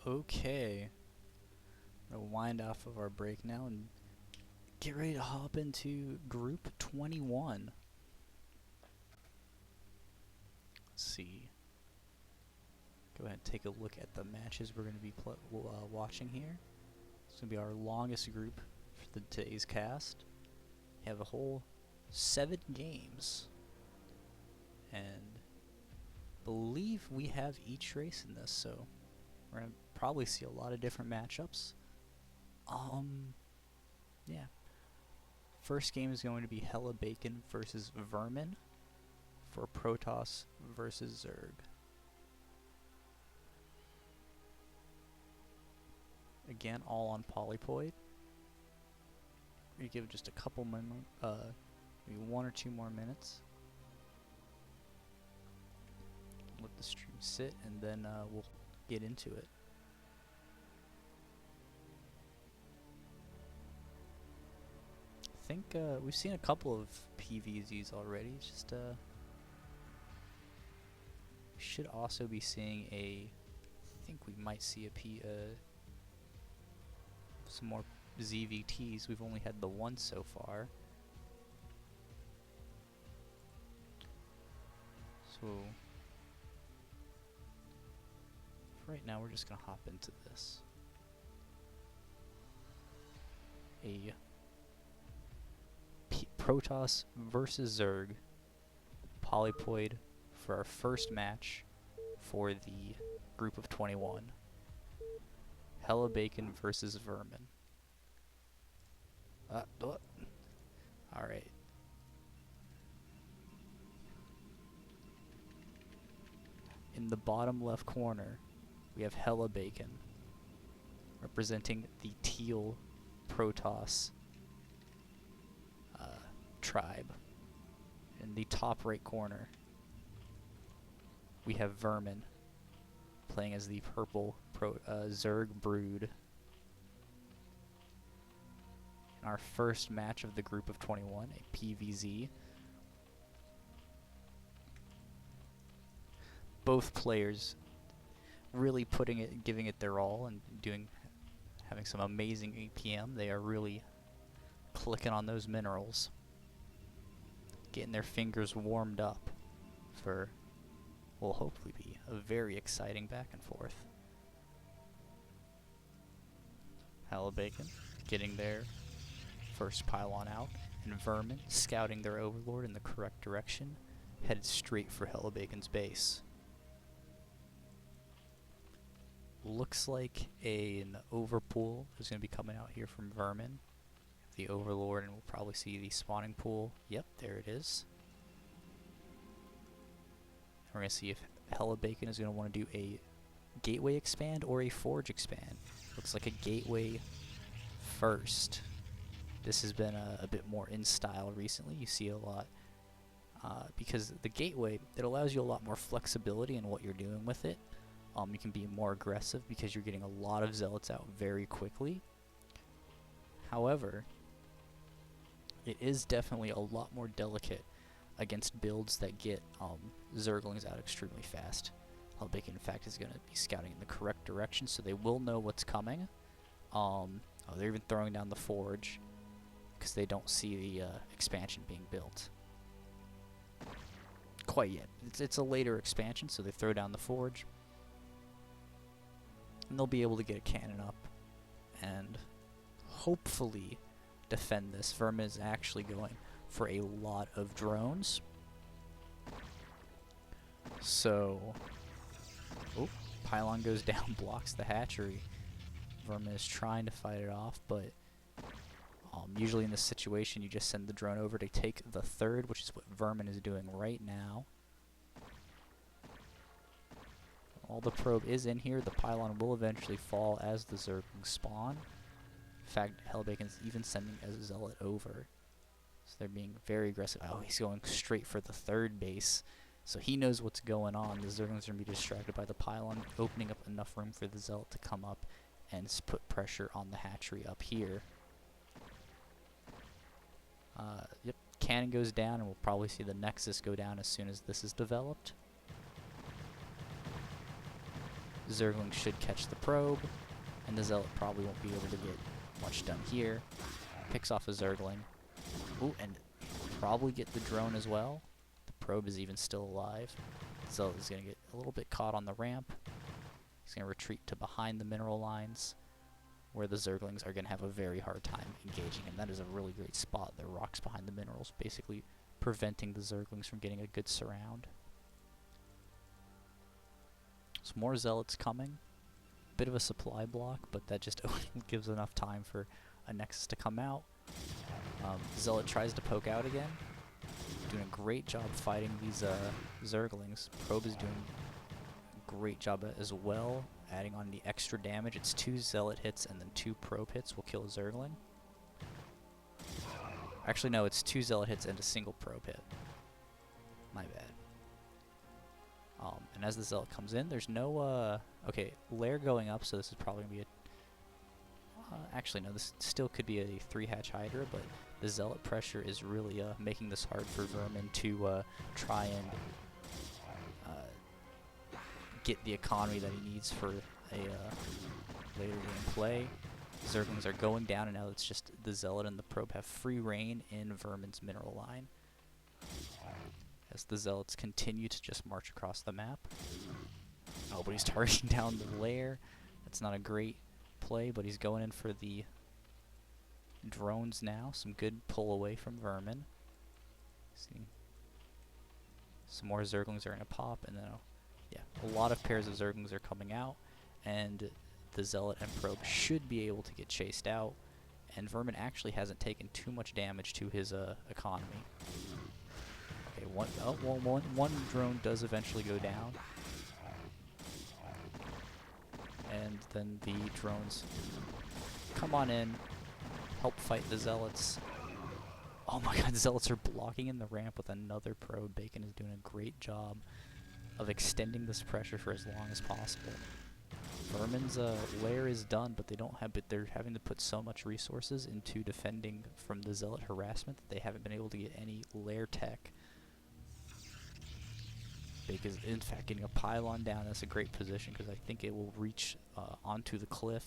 Okay, I'm gonna wind off of our break now and get ready to hop into Group 21. Let's see. Go ahead and take a look at the matches we're going to be watching here. It's going to be our longest group for today's cast. We have a whole 7 games. And believe we have each race in this, so we're going to probably see a lot of different matchups. Yeah. First game is going to be Hella Bacon versus Vermin for Protoss versus Zerg. Again, all on Polypoid. We give just a couple maybe 1 or 2 more minutes. Let the stream sit, and then we'll get into it. I think we've seen a couple of PVZs already. Just should also be seeing I think we might see some more ZVTs. We've only had the one so far. So for right now, we're just gonna hop into this. A Protoss versus Zerg Polypoid for our first match for the group of 21. Hella Bacon versus Vermin. Alright. In the bottom left corner, we have Hella Bacon, representing the teal Protoss tribe. In the top right corner, we have Vermin, playing as the purple Zerg brood. In our first match of the group of 21, a PVZ. Both players really giving it their all and having some amazing APM. They are really clicking on those minerals, getting their fingers warmed up for what will hopefully be a very exciting back and forth. Hella Bacon getting their first pylon out, and Vermin scouting their overlord in the correct direction, headed straight for Hella Bacon's base. Looks like an overpool is going to be coming out here from Vermin. The overlord, and we'll probably see the spawning pool. Yep, there it is. We're going to see if Hella Bacon is going to want to do a gateway expand or a forge expand. Looks like a gateway first. This has been a bit more in style recently. You see a lot because the gateway, it allows you a lot more flexibility in what you're doing with it. You can be more aggressive because you're getting a lot of zealots out very quickly. However, it is definitely a lot more delicate against builds that get Zerglings out extremely fast. Hella Bacon, in fact, is going to be scouting in the correct direction, so they will know what's coming. They're even throwing down the forge because they don't see the expansion being built quite yet. It's a later expansion, so they throw down the forge, and they'll be able to get a cannon up and hopefully defend this. Vermin is actually going for a lot of drones. So, pylon goes down, blocks the hatchery. Vermin is trying to fight it off, but usually in this situation you just send the drone over to take the third, which is what Vermin is doing right now. All the probe is in here. The pylon will eventually fall as the Zerglings spawn. In fact, Hella Bacon's even sending a zealot over. So they're being very aggressive. Oh, he's going straight for the third base. So he knows what's going on. The Zerglings are going to be distracted by the pylon, opening up enough room for the zealot to come up and put pressure on the hatchery up here. Yep, cannon goes down, and we'll probably see the Nexus go down as soon as this is developed. Zergling should catch the probe, and the Zealot probably won't be able to get much done here. Picks off a Zergling. Ooh, and probably get the drone as well. The probe is even still alive. The Zealot is going to get a little bit caught on the ramp. He's going to retreat to behind the mineral lines, where the Zerglings are going to have a very hard time engaging him. That is a really great spot. There are rocks behind the minerals, basically preventing the Zerglings from getting a good surround. So more Zealots coming. Bit of a supply block, but that just gives enough time for a Nexus to come out. Zealot tries to poke out again. Doing a great job fighting these Zerglings. Probe is doing a great job as well, adding on the extra damage. It's 2 Zealot hits and then 2 Probe hits will kill a Zergling. Actually, no, it's 2 Zealot hits and a single Probe hit. My bad. And as the Zealot comes in, there's no, okay, Lair going up, so this is probably going to be a, actually no, this still could be a 3-hatch Hydra, but the Zealot pressure is really making this hard for Vermin to try and get the economy that he needs for a later game play. Zerglings are going down, and now it's just the Zealot and the Probe have free reign in Vermin's mineral line, as the Zealots continue to just march across the map. Oh, but he's targeting down the Lair. That's not a great play, but he's going in for the drones now. Some good pull away from Vermin. See, some more Zerglings are going to pop, and then, yeah, a lot of pairs of Zerglings are coming out, and the Zealot and Probe should be able to get chased out, and Vermin actually hasn't taken too much damage to his economy. Okay, one drone does eventually go down, and then the drones come on in, help fight the Zealots. Oh my god, the Zealots are blocking in the ramp with another Probe. Bacon is doing a great job of extending this pressure for as long as possible. Vermin's lair is done, but they're having to put so much resources into defending from the Zealot harassment that they haven't been able to get any lair tech. Bake is in fact getting a pylon down. That's a great position because I think it will reach onto the cliff,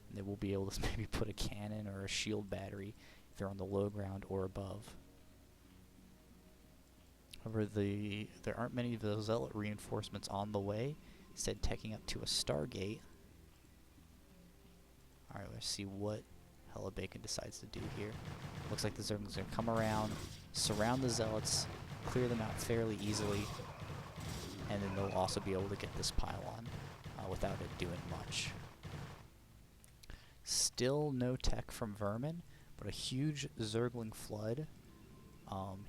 and they will be able to maybe put a cannon or a shield battery if they're on the low ground or above. However, there aren't many of those Zealot reinforcements on the way, instead teching up to a Stargate. Alright, let's see what Hella Bacon decides to do here. Looks like the Zerglings are going to come around, surround the Zealots, clear them out fairly easily, and then they'll also be able to get this pylon without it doing much. Still no tech from Vermin, but a huge Zergling flood.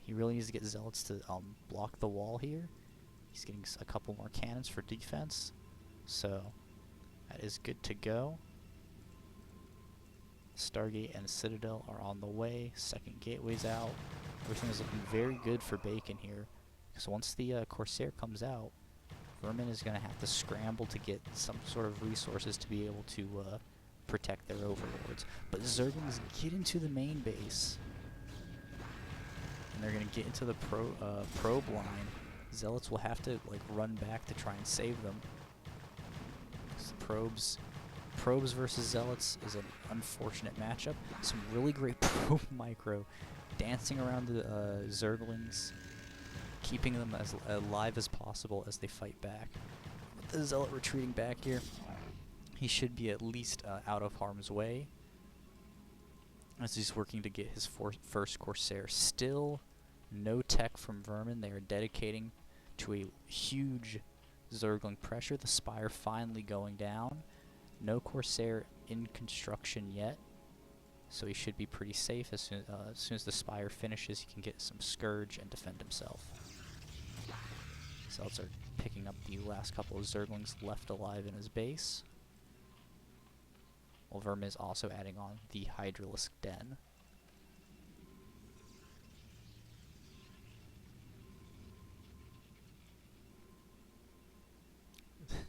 He really needs to get Zealots to block the wall here. He's getting a couple more cannons for defense, so that is good to go. Stargate and Citadel are on the way. Second gateway's out. Everything is looking very good for Bacon here, because once the Corsair comes out, Vermin is going to have to scramble to get some sort of resources to be able to protect their overlords. But Zerglings get into the main base, and they're going to get into the probe line. Zealots will have to run back to try and save them. Probes versus Zealots is an unfortunate matchup. Some really great probe micro dancing around the Zerglings, keeping them as alive as possible as they fight back. With the Zealot retreating back here, he should be at least out of harm's way, as he's working to get his first Corsair. Still no tech from Vermin. They are dedicating to a huge Zergling pressure. The Spire finally going down. No Corsair in construction yet, so he should be pretty safe. As soon as the Spire finishes, he can get some Scourge and defend himself. Zealots are picking up the last couple of Zerglings left alive in his base, while Vermin is also adding on the Hydralisk Den.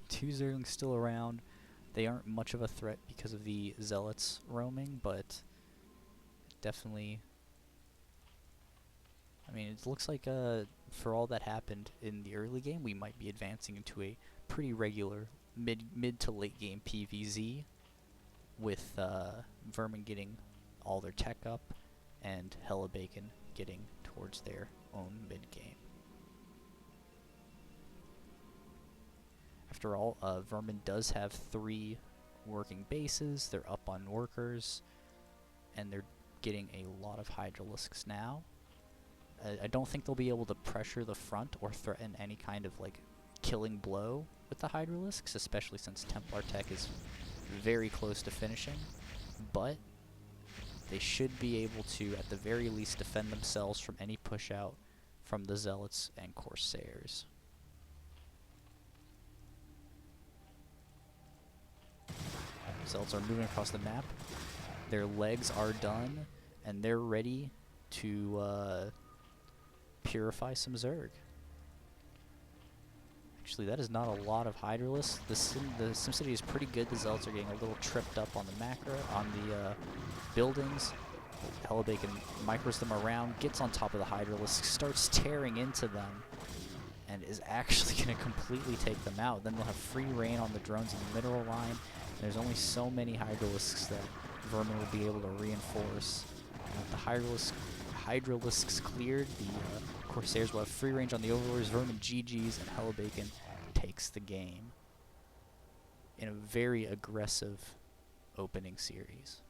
Two Zerglings still around. They aren't much of a threat because of the Zealots roaming, but definitely, I mean, it looks like for all that happened in the early game, we might be advancing into a pretty regular mid to late game PVZ, with Vermin getting all their tech up and Hellabacon getting towards their own mid game. After all, Vermin does have 3 working bases. They're up on workers, and they're getting a lot of Hydralisks now. I don't think they'll be able to pressure the front or threaten any kind of like killing blow with the Hydralisks, especially since Templar Tech is very close to finishing, but they should be able to at the very least defend themselves from any push out from the Zealots and Corsairs. Zealots are moving across the map. Their legs are done, and they're ready to purify some Zerg. Actually, that is not a lot of Hydralisks. The SimCity is pretty good. The Zealots are getting a little tripped up on the macro, on the buildings. Hellabacon micros them around, gets on top of the Hydralisks, starts tearing into them, and is actually going to completely take them out. Then they'll have free reign on the drones in the mineral line. There's only so many Hydralisks that Vermin will be able to reinforce. And with the Hydralisks cleared, the Corsairs will have free range on the Overlords. Vermin GG's, and Hellabacon takes the game in a very aggressive opening series.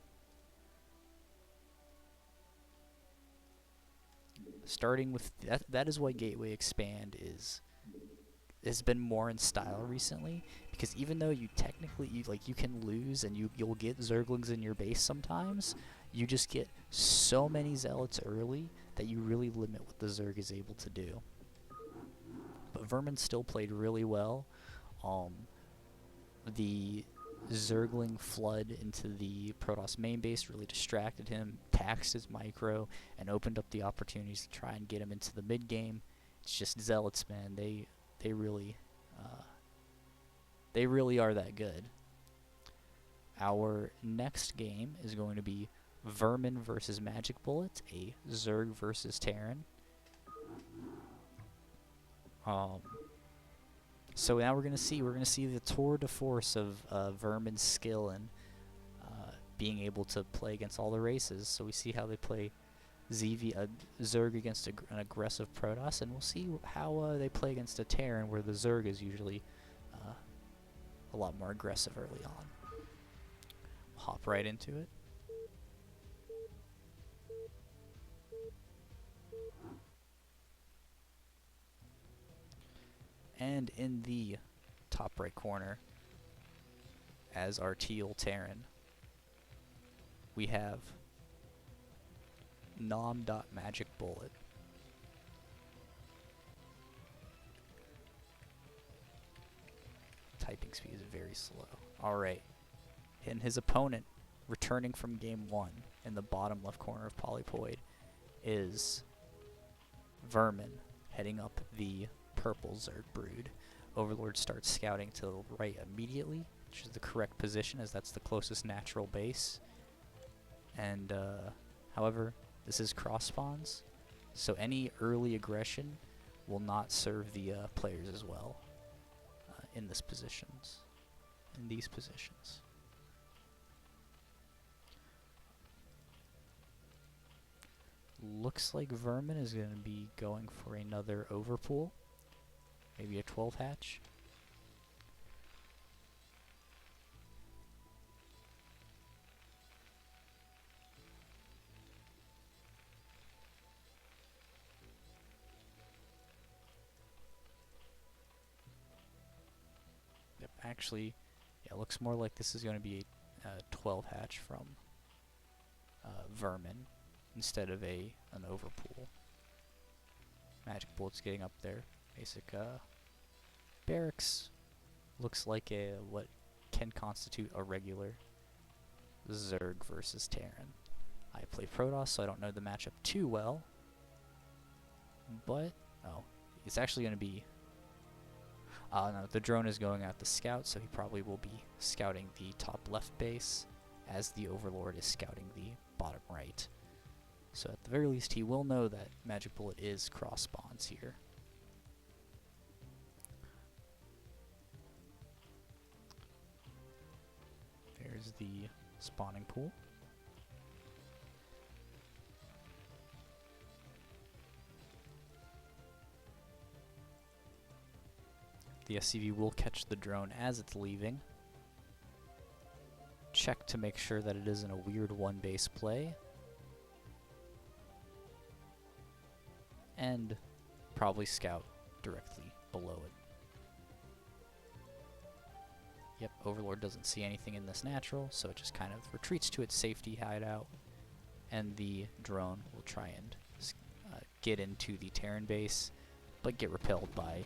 Starting with that is why Gateway Expand has been more in style recently, because even though you technically you can lose and you'll get Zerglings in your base sometimes, you just get so many Zealots early that you really limit what the Zerg is able to do. But Vermin still played really well. The Zergling flood into the Protoss main base really distracted him, taxed his micro, and opened up the opportunities to try and get him into the mid game. It's just Zealots, man. They really are that good. Our next game is going to be Vermin versus Magic Bullet, a Zerg versus Terran. So now we're gonna see the tour de force of Vermin's skill and being able to play against all the races. So we see how they play Zerg against an aggressive Protoss, and we'll see how they play against a Terran, where the Zerg is usually a lot more aggressive early on. Hop right into it. And in the top right corner, as our teal Terran, we have Nom.Magic Bullet. Typing speed is very slow. Alright. And his opponent, returning from game 1 in the bottom left corner of Polypoid, is Vermin, heading up the purple Zerg brood. Overlord starts scouting to the right immediately, which is the correct position, as that's the closest natural base. And however, this is cross spawns, so any early aggression will not serve the players as well in these positions. Looks like Vermin is going to be going for another overpool. Maybe a 12 hatch. Yep, actually, yeah, it looks more like this is going to be a 12 hatch from Vermin instead of an overpool. Magic Bullet's getting up there. Basic barracks looks like what can constitute a regular Zerg versus Terran. I play Protoss, so I don't know the matchup too well, but it's actually going to be no, the drone is going out the scout, so he probably will be scouting the top left base as the Overlord is scouting the bottom right. So at the very least, he will know that Magic Bullet is cross spawns here. There's the spawning pool. The SCV will catch the drone as it's leaving. Check to make sure that it isn't a weird one-base play. And probably scout directly below it. Yep, Overlord doesn't see anything in this natural, so it just kind of retreats to its safety hideout. And the drone will try and get into the Terran base, but get repelled by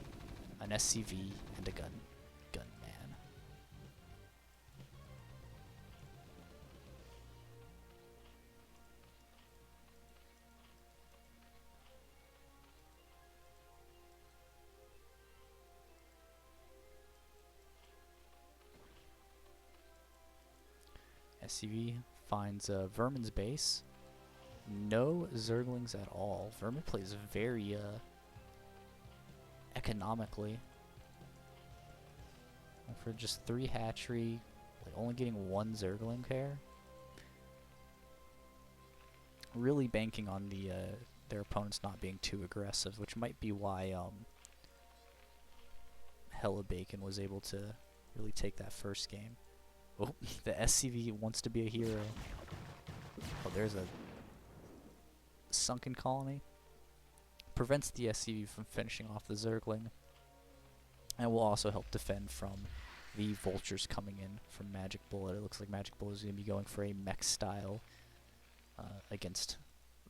an SCV and a gunman. SCV finds Vermin's base. No Zerglings at all. Vermin plays very economically. And for just 3 hatchery, like only getting 1 Zergling pair. Really banking on the their opponents not being too aggressive, which might be why Hella Bacon was able to really take that first game. Oh, the SCV wants to be a hero. Oh, there's a sunken colony. Prevents the SCV from finishing off the Zergling. And will also help defend from the vultures coming in from Magic Bullet. It looks like Magic Bullet is going to be going for a mech style against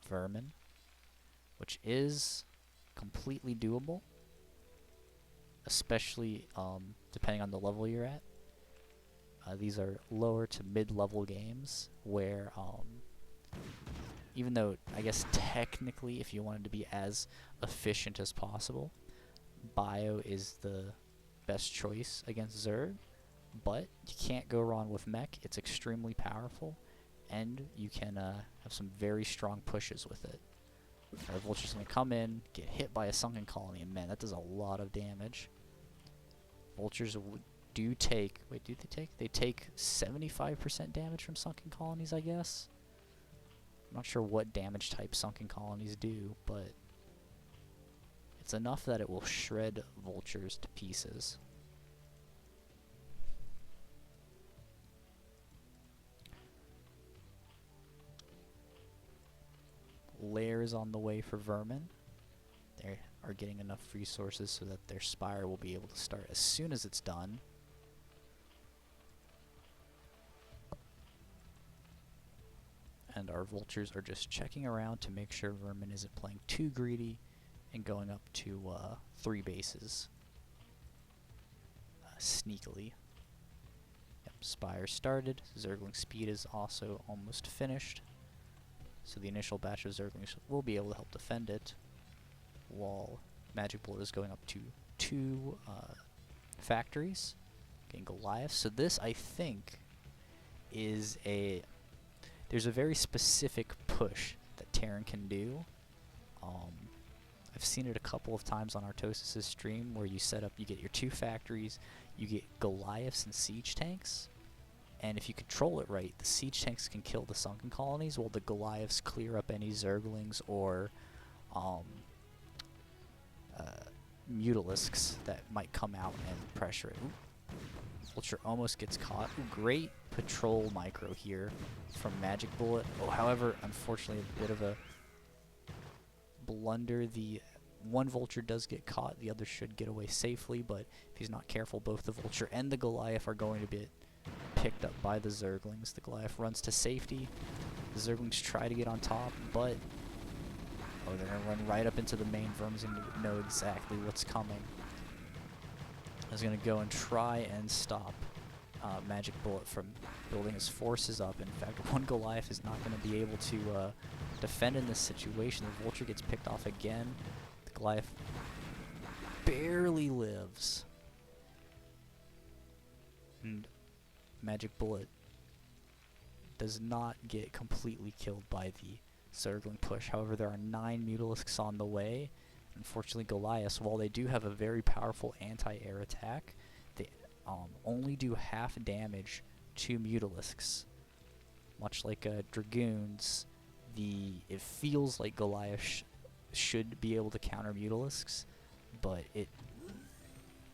Vermin, which is completely doable, especially depending on the level you're at. These are lower to mid-level games where, even though I guess technically if you wanted to be as efficient as possible, Bio is the best choice against Zerg, but you can't go wrong with Mech. It's extremely powerful, and you can have some very strong pushes with it. The Vulture's going to come in, get hit by a sunken colony, and man, that does a lot of damage. Vultures do take... Wait, do they take? They take 75% damage from sunken colonies, I guess? I'm not sure what damage type sunken colonies do, but it's enough that it will shred vultures to pieces. Lairs on the way for Vermin. They are getting enough resources so that their Spire will be able to start as soon as it's done. And our vultures are just checking around to make sure Vermin isn't playing too greedy and going up to 3 bases sneakily. Yep, Spire started. Zergling speed is also almost finished. So the initial batch of Zerglings will be able to help defend it, while Magic Bullet is going up to 2 factories, getting Goliath. So this, I think, is a... There's a very specific push that Terran can do. I've seen it a couple of times on Artosis' stream where you set up, you get your 2 factories, you get Goliaths and siege tanks, and if you control it right, the siege tanks can kill the sunken colonies while the Goliaths clear up any Zerglings or Mutalisks that might come out and pressure it. Ooh. Vulture almost gets caught. Ooh, great patrol micro here from Magic Bullet. Oh, however, unfortunately, a bit of a blunder. The one Vulture does get caught, the other should get away safely, but if he's not careful, both the Vulture and the Goliath are going to be picked up by the Zerglings. The Goliath runs to safety. The Zerglings try to get on top, but oh, they're going to run right up into the main. Vermin's going to know exactly what's coming. He's going to go and try and stop Magic Bullet from building his forces up. In fact, one Goliath is not going to be able to defend in this situation. The Vulture gets picked off again. The Goliath barely lives. And Magic Bullet does not get completely killed by the Zergling push. However, there are 9 Mutalisks on the way. Unfortunately, Goliaths, while they do have a very powerful anti-air attack, they only do half damage 2 Mutalisks. Much like Dragoons, it feels like Goliath should be able to counter Mutalisks, but it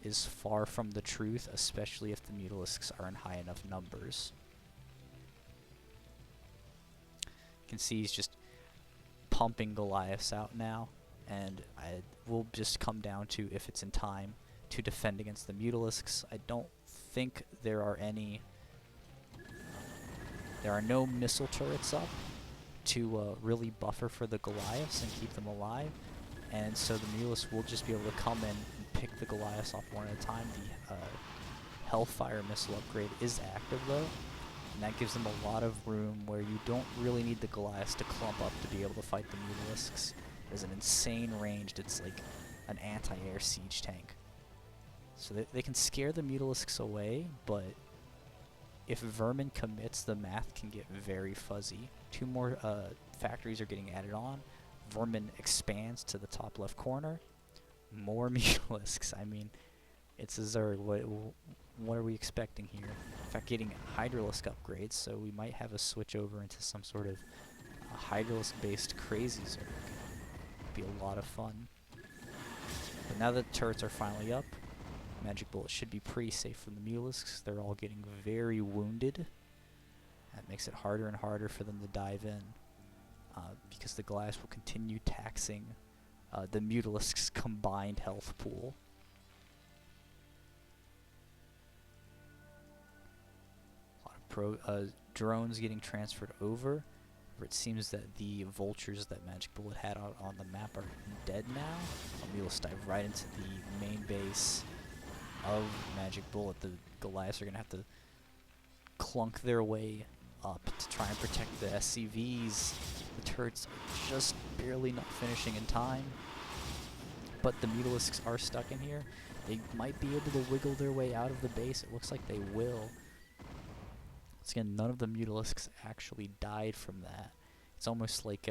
is far from the truth, especially if the Mutalisks are in high enough numbers. You can see he's just pumping Goliaths out now, and it will just come down to if it's in time to defend against the Mutalisks. I don't think there are any... There are no missile turrets up to really buffer for the Goliaths and keep them alive, and so the Mutalisks will just be able to come in and pick the Goliaths off one at a time. The Hellfire missile upgrade is active though, and that gives them a lot of room where you don't really need the Goliaths to clump up to be able to fight the Mutalisks. There's an insane range. It's like an anti-air siege tank. So they can scare the Mutalisks away, but if Vermin commits, the math can get very fuzzy. 2 more factories are getting added on. Vermin expands to the top left corner. More Mutalisks. I mean, it's a Zerg. What are we expecting here? In fact, getting Hydralisk upgrades, so we might have a switch over into some sort of Hydralisk-based crazy Zerg. Be a lot of fun. But now that the turrets are finally up, Magic Bullet should be pretty safe from the Mutalisks. They're all getting very wounded. That makes it harder and harder for them to dive in, because the Goliaths will continue taxing the Mutalisks' combined health pool. A lot of drones getting transferred over. It seems that the vultures that Magic Bullet had out on the map are dead now. We'll dive right into the main base of Magic Bullet. The Goliaths are going to have to clunk their way up to try and protect the SCVs. The turrets are just barely not finishing in time, but the Mutalisks are stuck in here. They might be able to wiggle their way out of the base. It looks like they will. Once again, none of the Mutalisks actually died from that. It's almost like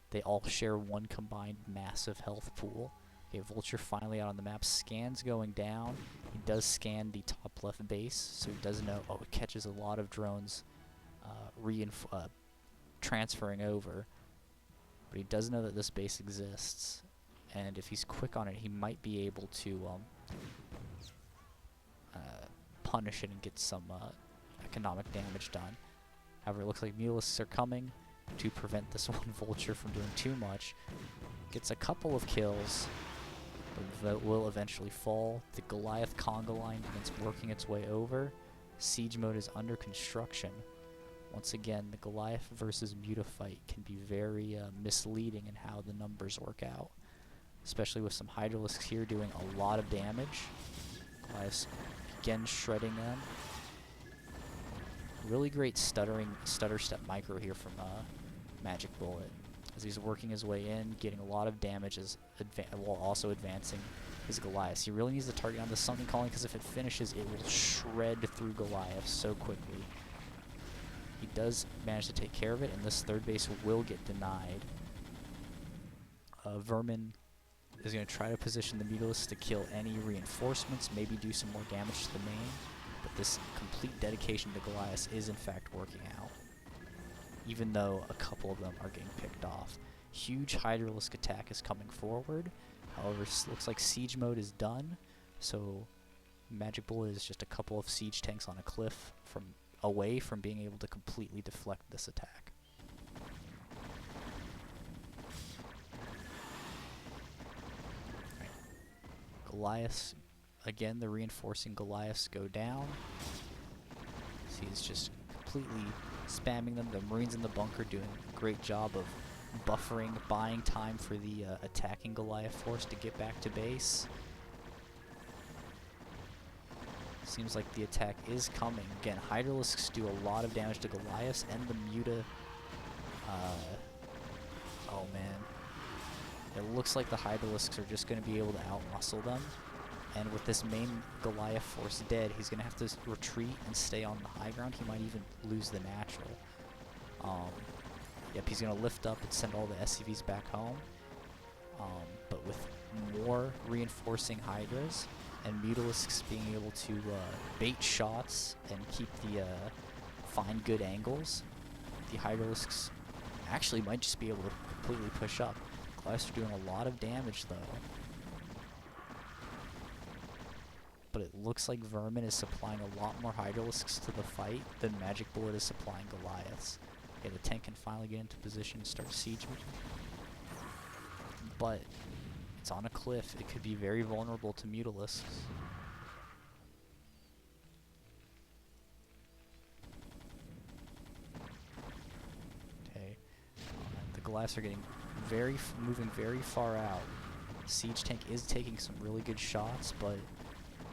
they all share one combined massive health pool. Okay, Vulture finally out on the map. Scans going down. He does scan the top left base, so he does know. Oh, it catches a lot of drones transferring over. But he does know that this base exists, and if he's quick on it, he might be able to punish it and get some economic damage done. However, it looks like Mutalisks are coming to prevent this one Vulture from doing too much. Gets a couple of kills, but that will eventually fall. The Goliath conga line begins working its way over. Siege mode is under construction. Once again, the Goliath versus Muta fight can be very misleading in how the numbers work out, especially with some Hydralisks here doing a lot of damage. Goliaths again shredding them. Really great stutter step micro here from Magic Bullet, as he's working his way in, getting a lot of damage while also advancing his Goliaths. He really needs to target on the Sunken Calling, because if it finishes, it will shred through Goliath so quickly. He does manage to take care of it, and this third base will get denied. Vermin is going to try to position the Mutalisks to kill any reinforcements, maybe do some more damage to the main, but this complete dedication to Goliath is in fact working out, even though a couple of them are getting picked off. Huge Hydralisk attack is coming forward. However, looks like siege mode is done, so Magic Bullet is just a couple of siege tanks on a cliff away from being able to completely deflect this attack. Right. Goliaths, again, the reinforcing Goliaths go down. So he's just completely spamming them. The Marines in the bunker doing a great job of buffering, buying time for the attacking Goliath force to get back to base. Seems like the attack is coming. Again, Hydralisks do a lot of damage to Goliaths and the Muta. Oh man. It looks like the Hydralisks are just going to be able to outmuscle them. And with this main Goliath force dead, he's going to have to retreat and stay on the high ground. He might even lose the natural. Yep, he's going to lift up and send all the SCVs back home. But with more reinforcing Hydras, and Mutalisks being able to bait shots and keep the find good angles. The Hydralisks actually might just be able to completely push up. Goliaths are doing a lot of damage though. But it looks like Vermin is supplying a lot more Hydralisks to the fight than Magic Bullet is supplying Goliaths. Okay, the tank can finally get into position and start sieging. But it's on a cliff. It could be very vulnerable to Mutalisks. Okay, the Goliaths are getting moving very far out. Siege tank is taking some really good shots, but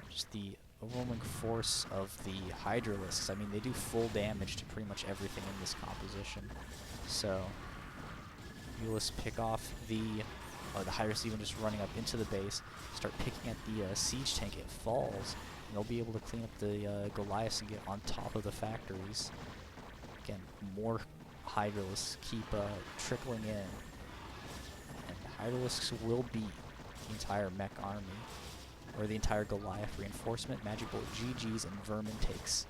just the overwhelming force of the Hydralisks. I mean, they do full damage to pretty much everything in this composition. So, Mutalisks pick off the Hydralisks even just running up into the base, start picking at the siege tank. It falls, and they'll be able to clean up the Goliaths and get on top of the factories. Again, more Hydralisks keep trickling in, and Hydralisks will beat the entire mech army, or the entire Goliath reinforcement. Magic Bullet GG's, and Vermin takes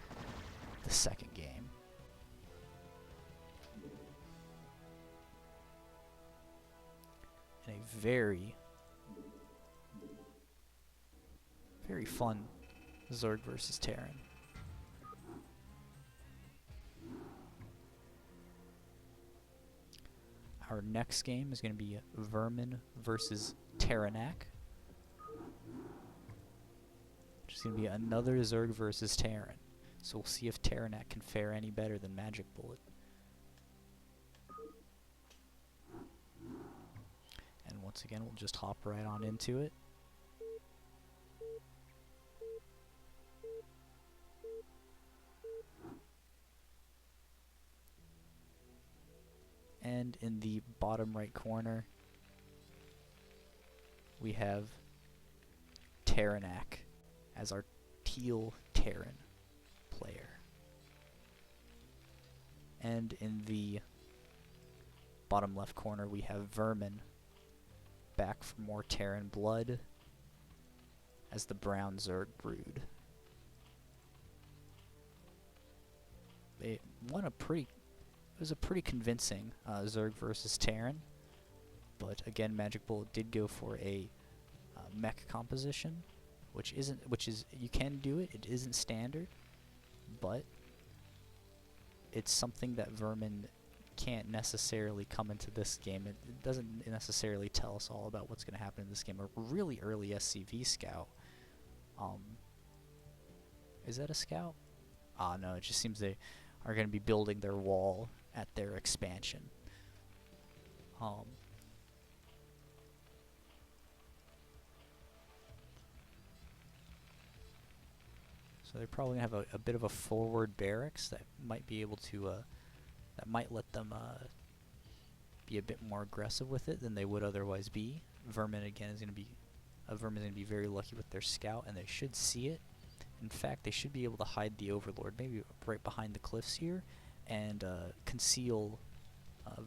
the second game. In a very, very fun Zerg versus Terran. Our next game is going to be Vermin versus Terranak. Which is going to be another Zerg versus Terran. So we'll see if Terranak can fare any better than Magic Bullet. And once again, we'll just hop right on into it. And in the bottom right corner, we have Terranak as our teal Terran player. And in the bottom left corner, we have Vermin, back for more Terran blood, as the brown Zerg brood. They won it was a pretty convincing Zerg versus Terran, but again, Magic Bullet did go for a mech composition, which is you can do it. It isn't standard, but it's something that Vermin can't necessarily come into this game. It doesn't necessarily tell us all about what's going to happen in this game. A really early SCV scout. Is that a scout? Ah, no, it just seems they are going to be building their wall at their expansion. So they're probably going to have a bit of a forward barracks that might be able to, that might let them be a bit more aggressive with it than they would otherwise be. Vermin again is going to be, Vermin's going to be very lucky with their scout, and they should see it. In fact, they should be able to hide the Overlord, maybe right behind the cliffs here, and conceal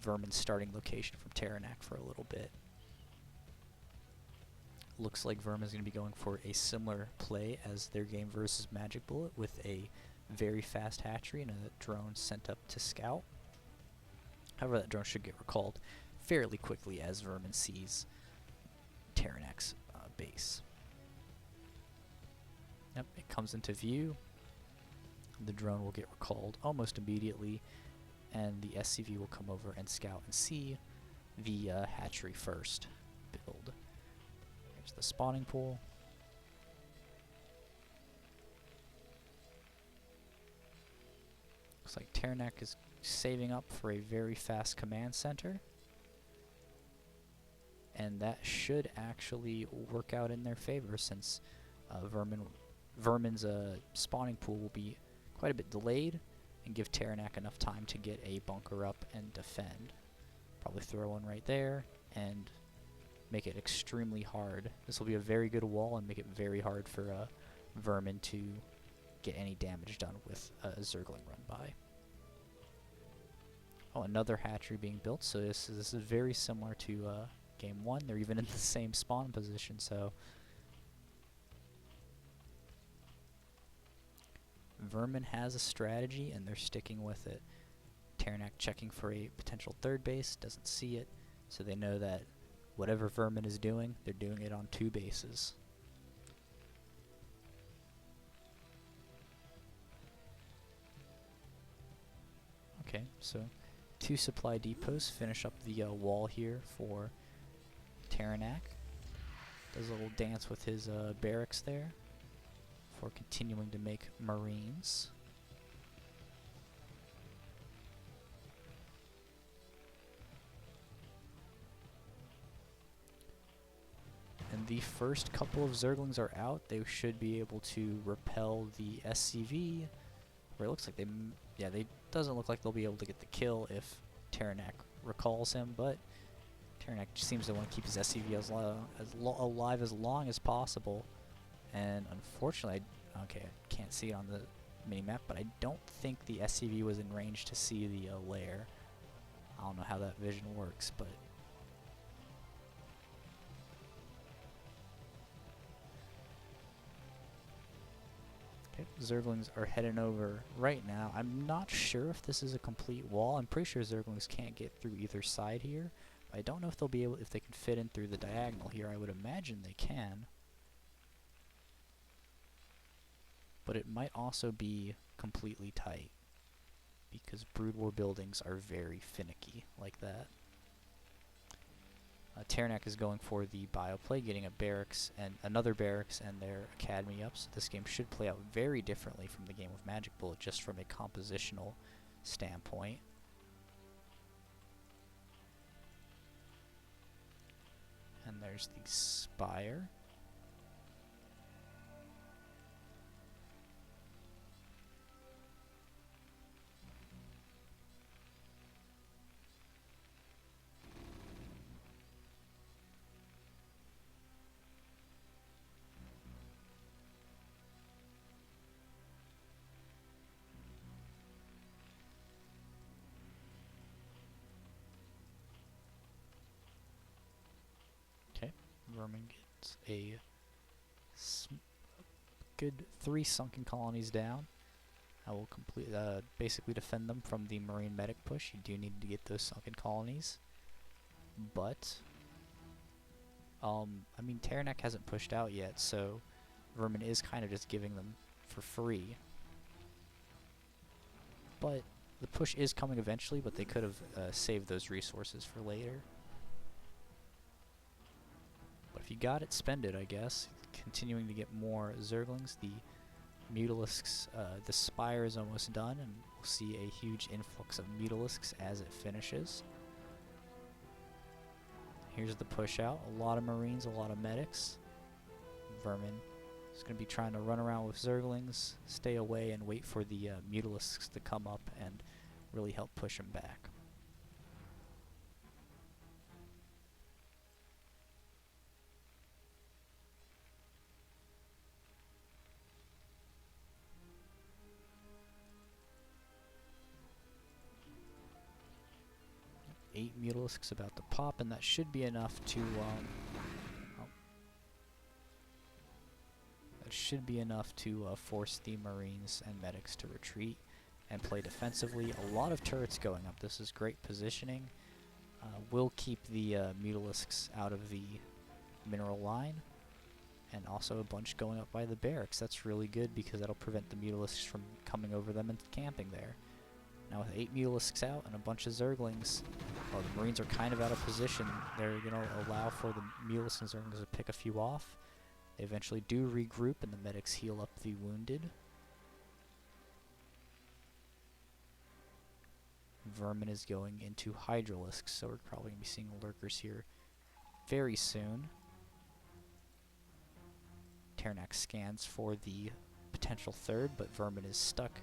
Vermin's starting location from Terranak for a little bit. Looks like Vermin's going to be going for a similar play as their game versus Magic Bullet, with a very fast hatchery and a drone sent up to scout. However, that drone should get recalled fairly quickly as Vermin sees Terranak's base. Yep, it comes into view. The drone will get recalled almost immediately, and the SCV will come over and scout and see the hatchery first build. Here's the spawning pool. Looks like Terranak is saving up for a very fast command center, and that should actually work out in their favor, since Vermin's spawning pool will be quite a bit delayed and give Terranak enough time to get a bunker up and defend. Probably throw one right there and make it extremely hard. This will be a very good wall and make it very hard for Vermin to get any damage done with a Zergling run by. Oh, another hatchery being built, so this is very similar to Game 1. They're even in the same spawn position, so Vermin has a strategy, and they're sticking with it. Terranak checking for a potential third base, doesn't see it, so they know that whatever Vermin is doing, they're doing it on 2 bases. Okay, so 2 supply depots finish up the wall here for Terranak. Does a little dance with his barracks there for continuing to make Marines. And the first couple of Zerglings are out. They should be able to repel the SCV. Where it looks like they doesn't look like they'll be able to get the kill if Terranak recalls him, but Terranak seems to want to keep his SCV alive as long as possible. And unfortunately, okay, I can't see it on the mini-map, but I don't think the SCV was in range to see the lair. I don't know how that vision works, but okay, Zerglings are heading over right now. I'm not sure if this is a complete wall. I'm pretty sure Zerglings can't get through either side here. I don't know if they'll be able, if they can fit in through the diagonal here. I would imagine they can. But it might also be completely tight, because Brood War buildings are very finicky like that. Terranak is going for the bioplay, getting a barracks and another barracks and their academy up. So this game should play out very differently from the game of Magic Bullet, just from a compositional standpoint. And there's the Spire. Vermin gets a good 3 sunken colonies down. I will basically defend them from the Marine medic push. You do need to get those sunken colonies, but I mean, Terranak hasn't pushed out yet, so Vermin is kind of just giving them for free. But the push is coming eventually, but they could have saved those resources for later. But if you got it, spend it, I guess. Continuing to get more Zerglings. The Mutalisks, the Spire is almost done, and we'll see a huge influx of Mutalisks as it finishes. Here's the push out. A lot of Marines, a lot of medics. Vermin is going to be trying to run around with Zerglings, stay away, and wait for the Mutalisks to come up and really help push them back. Eight Mutalisks about to pop, and that should be enough to force the Marines and medics to retreat and play defensively. A lot of turrets going up. This is great positioning. Will keep the Mutalisks out of the mineral line, and also a bunch going up by the barracks. That's really good because that'll prevent the Mutalisks from coming over them and camping there. Now with 8 Mutalisks out and a bunch of Zerglings, well, the Marines are kind of out of position. They're going to allow for the Mutalisks and Zerglings to pick a few off. They eventually do regroup, and the medics heal up the wounded. Vermin is going into Hydralisks, so we're probably going to be seeing lurkers here very soon. Terranak scans for the potential third, but Vermin is stuck.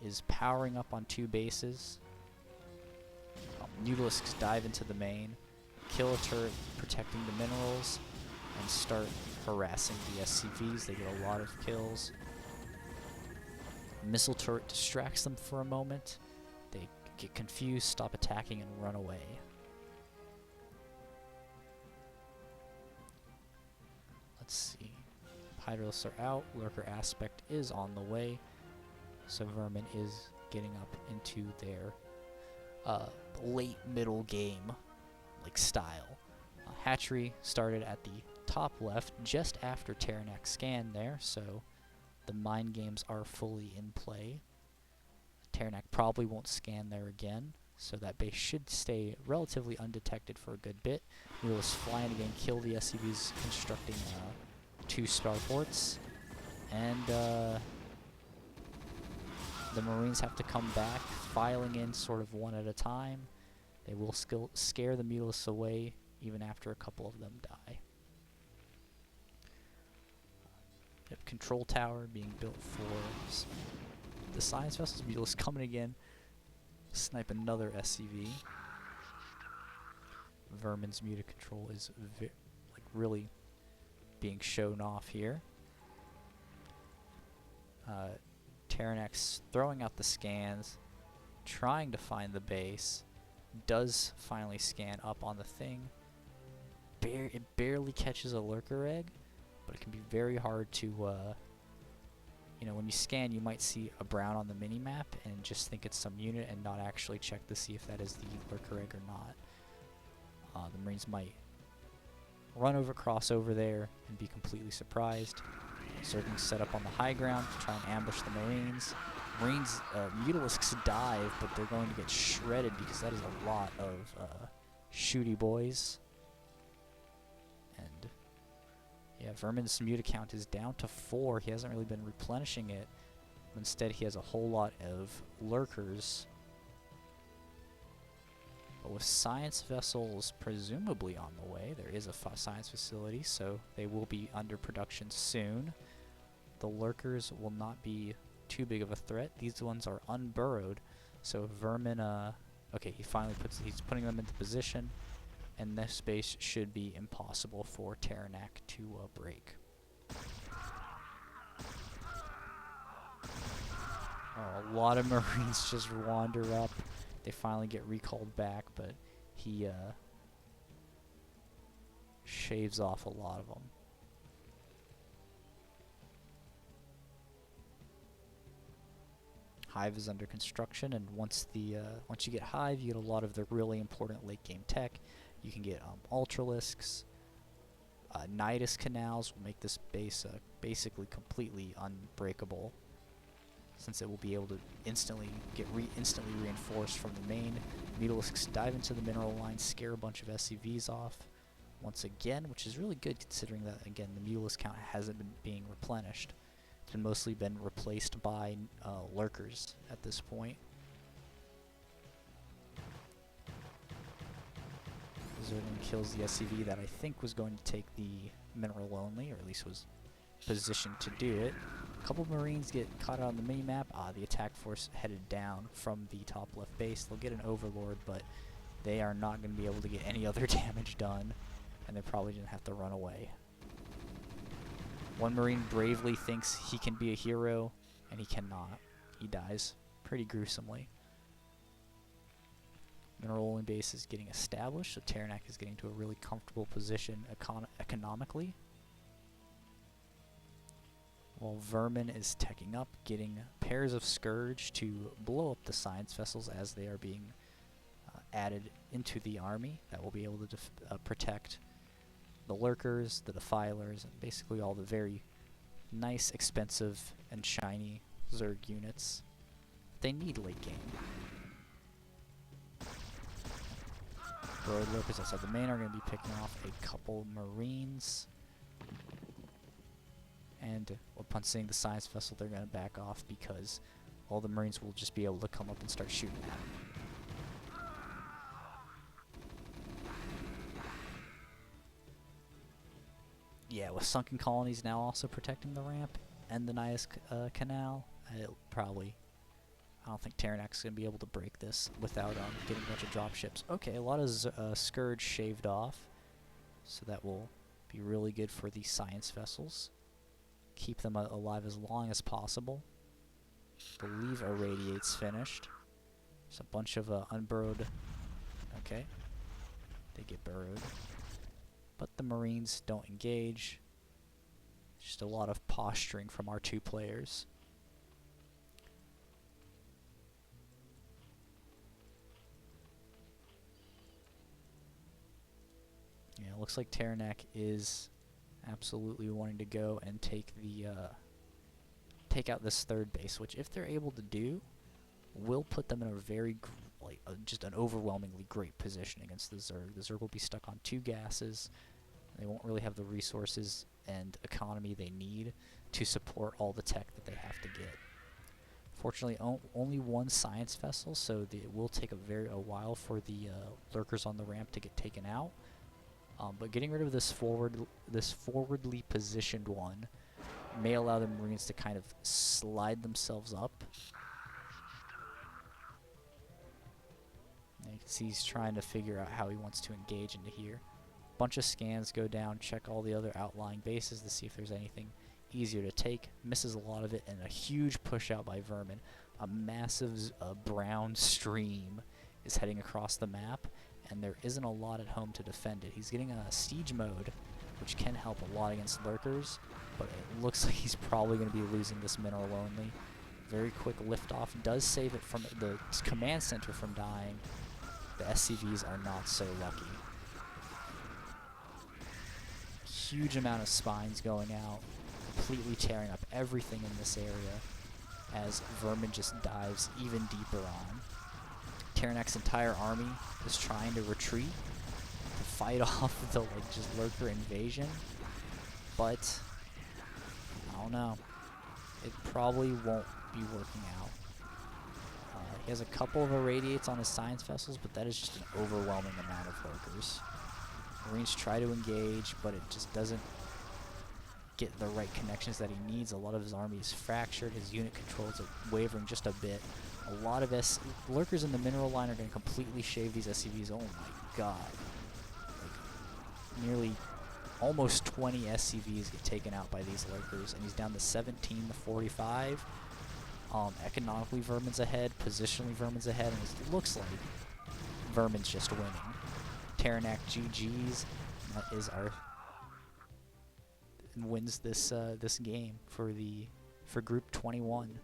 Is powering up on 2 bases. Mutalisks dive into the main, kill a turret protecting the minerals, and start harassing the SCVs. They get a lot of kills. Missile turret distracts them for a moment. They get confused, stop attacking, and run away. Let's see. Hydralisks are out. Lurker aspect is on the way. So Vermin is getting up into their late middle game like style. Hatchery started at the top left just after Terranek scanned there, so the mind games are fully in play. Terranek probably won't scan there again, so that base should stay relatively undetected for a good bit. We'll just fly in again, kill the SCVs, constructing 2 starports, and the Marines have to come back, filing in sort of one at a time. They will scare the Mutalisks away even after a couple of them die. Control tower being built for the science vessels. Mutalisks coming again, snipe another SCV. Vermin's muta control is really being shown off here. Terranek's throwing out the scans, trying to find the base. Does finally scan up on the thing. It barely catches a lurker egg, but it can be very hard to, you know, when you scan, you might see a brown on the mini-map and just think it's some unit and not actually check to see if that is the lurker egg or not. The Marines might cross over there and be completely surprised. Zerglings set up on the high ground to try and ambush the Marines. Mutalisks dive, but they're going to get shredded because that is a lot of shooty boys. And yeah, Vermin's muta count is down to 4. He hasn't really been replenishing it. Instead, he has a whole lot of lurkers. But with science vessels presumably on the way, there is a science facility, so they will be under production soon. The lurkers will not be too big of a threat. These ones are unburrowed, so Vermin, okay, he's putting them into position, and this base should be impossible for Terranek to break. Oh, a lot of Marines just wander up. They finally get recalled back, but he shaves off a lot of them. Hive is under construction, and once you get Hive, you get a lot of the really important late game tech. You can get Ultralisks. Nidus canals will make this base basically completely unbreakable, since it will be able to instantly reinforced from the main. Mutalisks dive into the mineral line, scare a bunch of SCVs off once again, which is really good considering that, again, the Mutalisk count hasn't been being replenished. It's mostly been replaced by lurkers at this point. Zergling kills the SCV that I think was going to take the mineral only, or at least was positioned to do it. A couple Marines get caught out on the mini-map. The attack force headed down from the top left base. They'll get an Overlord, but they are not going to be able to get any other damage done, and they're probably going to have to run away. One Marine bravely thinks he can be a hero, and he cannot. He dies pretty gruesomely. Mineral only base is getting established, so Terranek is getting to a really comfortable position economically. While Vermin is teching up, getting pairs of Scourge to blow up the science vessels as they are being added into the army. That will be able to protect the lurkers, the defilers, and basically all the very nice, expensive, and shiny Zerg units they need late game. Road lurkers outside the main are going to be picking off a couple Marines. And upon seeing the science vessel, they're going to back off because all the Marines will just be able to come up and start shooting at them. Yeah, with sunken colonies now also protecting the ramp and the Nidus canal, I don't think Terranek's going to be able to break this without getting a bunch of dropships. Okay, a lot of Scourge shaved off, so that will be really good for the science vessels. Keep them alive as long as possible. I believe Irradiate's finished. There's a bunch of unburrowed. Okay. They get burrowed. But the Marines don't engage. Just a lot of posturing from our two players. looks like Taranak is absolutely wanting to go and take the take out this third base, which if they're able to do, will put them in a very just an overwhelmingly great position against the Zerg. The Zerg will be stuck on 2 gases. They won't really have the resources and economy they need to support all the tech that they have to get. Fortunately, only 1 science vessel, so it will take a while for the lurkers on the ramp to get taken out. But getting rid of this forwardly positioned one may allow the Marines to kind of slide themselves up. And you can see he's trying to figure out how he wants to engage into here. Bunch of scans go down, check all the other outlying bases to see if there's anything easier to take. Misses a lot of it, and a huge push out by Vermin. A massive brown stream is heading across the map, and there isn't a lot at home to defend it. He's getting a siege mode, which can help a lot against lurkers, but it looks like he's probably going to be losing this mineral only. Very quick liftoff does save it from the command center from dying. The SCVs are not so lucky. Huge amount of spines going out, completely tearing up everything in this area as Vermin just dives even deeper on. Taranak's entire army is trying to retreat to fight off the just lurker invasion, but I don't know. It probably won't be working out. He has a couple of irradiates on his science vessels, but that is just an overwhelming amount of lurkers. Marines try to engage, but it just doesn't get the right connections that he needs. A lot of his army is fractured. His unit controls are wavering just a bit. A lot of lurkers in the mineral line are going to completely shave these SCVs. Oh my god. Like, nearly almost 20 SCVs get taken out by these lurkers, and he's down to 17 to 45. Economically, Vermin's ahead. Positionally, Vermin's ahead, and it looks like Vermin's just winning. Taranak GG's. That is wins this this game for Group 21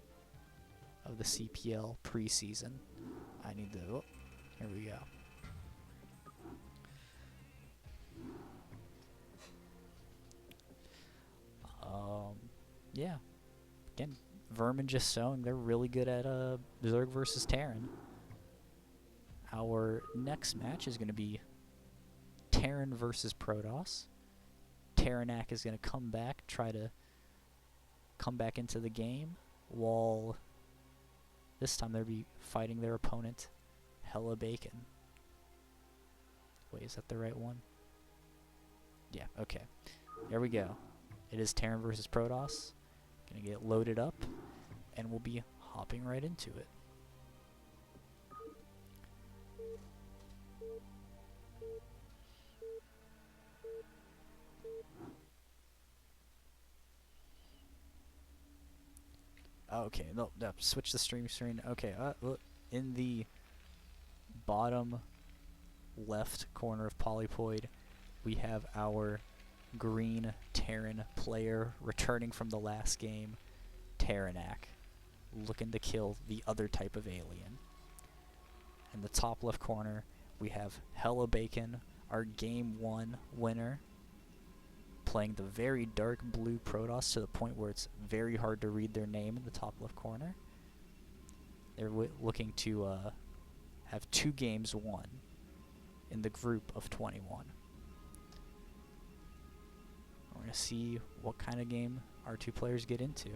of the CPL Preseason. I need to. Oh, here we go. Yeah. Again, Vermin just showing they're really good at Zerg versus Terran. Our next match is going to be Terran versus Protoss. Taranak is going to try to come back into the game, while this time they'll be fighting their opponent, Hella Bacon. Wait, is that the right one? Yeah, okay. There we go. It is Terran versus Protoss. Gonna get loaded up, and we'll be hopping right into it. Okay, no, switch the stream screen. Okay, in the bottom left corner of Polypoid, we have our green Terran player returning from the last game, Taranak, looking to kill the other type of alien. In the top left corner, we have Hella Bacon, our Game 1 winner, playing the very dark blue Protoss to the point where it's very hard to read their name in the top left corner. They're looking to have 2 games won in the group of 21. We're going to see what kind of game our 2 players get into.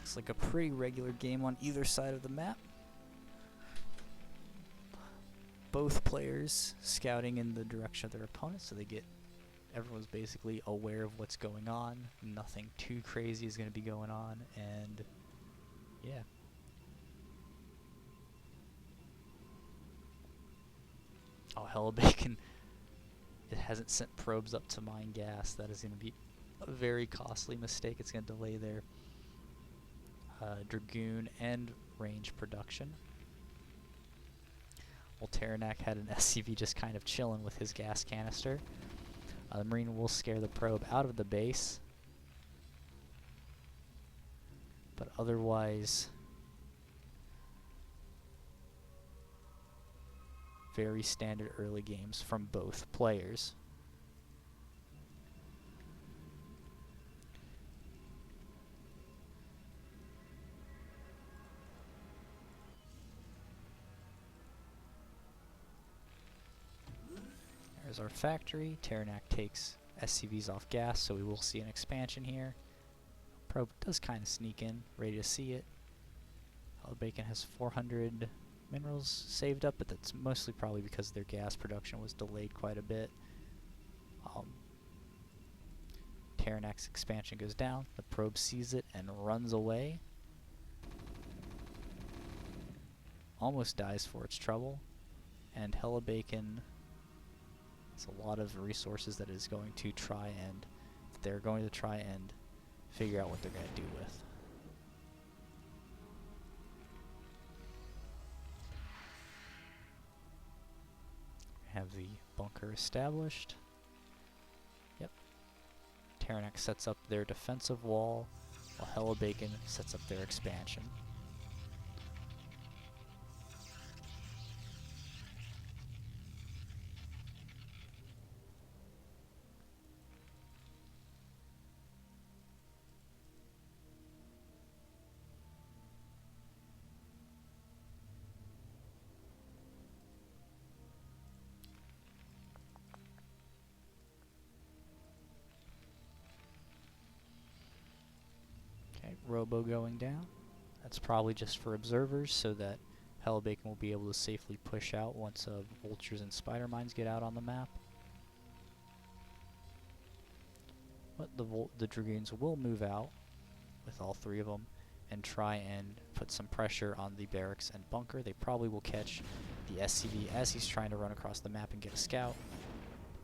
Looks like a pretty regular game on either side of the map. Both players scouting in the direction of their opponent, so everyone's basically aware of what's going on. Nothing too crazy is going to be going on, and yeah. Oh, hell, bacon. It hasn't sent probes up to mine gas. That is going to be a very costly mistake. It's going to delay their Dragoon and range production. Well, Taranak had an SCV just kind of chilling with his gas canister. The Marine will scare the probe out of the base. But otherwise, very standard early games from both players. There's our factory. Taranak takes SCVs off gas, so we will see an expansion here. Probe does kind of sneak in, ready to see it. Bacon has 400 minerals saved up, but that's mostly probably because their gas production was delayed quite a bit. Taranak's expansion goes down, the probe sees it and runs away. Almost dies for its trouble, and Bacon has a lot of resources that is going to try and figure out what they're going to do with. Have the bunker established. Yep. Taranak sets up their defensive wall, while Bacon sets up their expansion. Robo going down. That's probably just for observers so that Bacon will be able to safely push out once vultures and spider mines get out on the map. But the Dragoons will move out with all three of them and try and put some pressure on the barracks and bunker. They probably will catch the SCV as he's trying to run across the map and get a scout.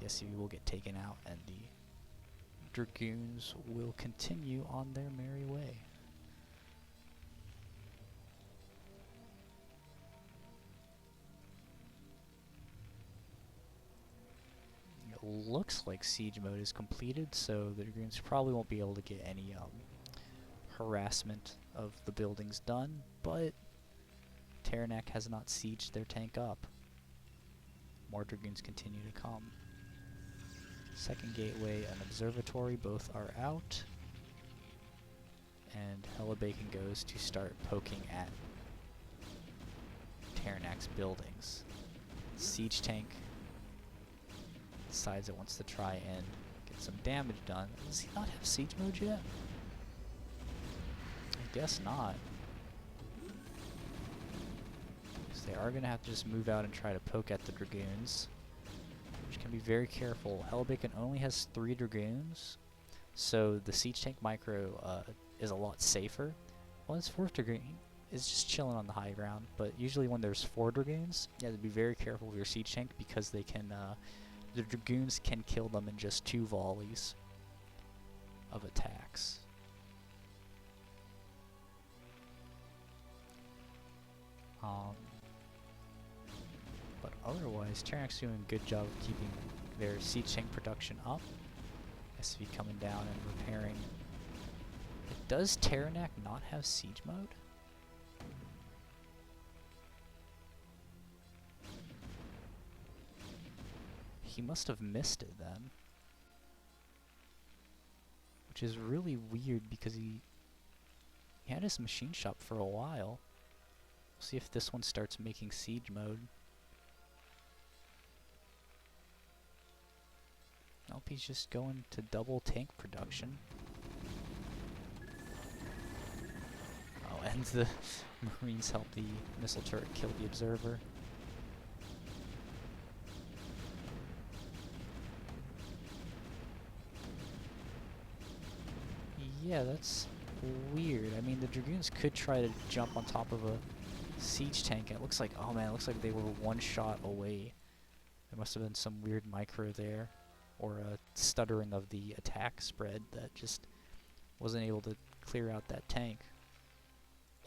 The SCV will get taken out and the Dragoons will continue on their merry way. It looks like siege mode is completed, so the Dragoons probably won't be able to get any harassment of the buildings done, but Taranak has not sieged their tank up. More Dragoons continue to come. Second gateway and observatory both are out, and Bacon goes to start poking at Taranak's buildings. Siege tank decides it wants to try and get some damage done. Does he not have siege mode yet? I guess not. So they are going to have to just move out and try to poke at the Dragoons. Can be very careful. Bacon only has 3 Dragoons, so the siege tank micro is a lot safer. Well, his 4th Dragoon is just chilling on the high ground, but usually when there's 4 Dragoons, you have to be very careful with your siege tank because they can, the Dragoons can kill them in just 2 volleys of attacks. But otherwise, Taranak's doing a good job of keeping their siege tank production up. SV coming down and repairing. Does Taranak not have siege mode? He must have missed it then. Which is really weird because he had his machine shop for a while. We'll see if this one starts making siege mode. Nope, he's just going to double tank production. and the Marines help the missile turret kill the observer. Yeah, that's weird. I mean, the Dragoons could try to jump on top of a siege tank, and it looks like, oh man, it looks like they were one shot away. There must have been some weird micro there, or a stuttering of the attack spread that just wasn't able to clear out that tank.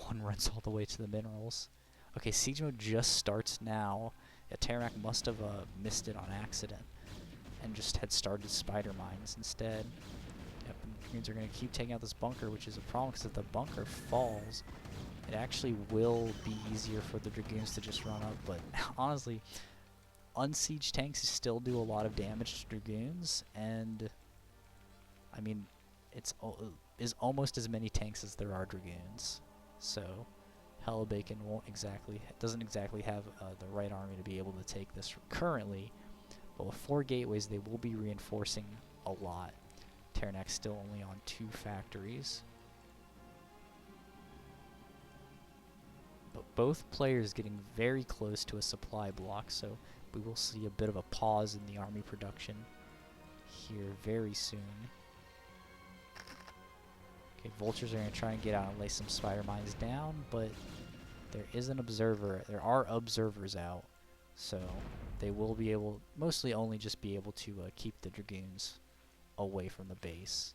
One runs all the way to the minerals. Okay, siege mode just starts now. Yeah, Terrac must have missed it on accident and just had started spider mines instead. Yep, and the Dragoons are going to keep taking out this bunker, which is a problem because if the bunker falls, it actually will be easier for the Dragoons to just run up. But honestly, unsieged tanks still do a lot of damage to Dragoons, and I mean, it's is almost as many tanks as there are Dragoons. So Hellebaken doesn't exactly have the right army to be able to take this currently. But with 4 gateways, they will be reinforcing a lot. Terranak's still only on 2 factories. But both players getting very close to a supply block, so we will see a bit of a pause in the army production here very soon. Okay, vultures are going to try and get out and lay some spider mines down, but there is an observer. There are observers out, so they will be able, mostly only just be able to keep the Dragoons away from the base.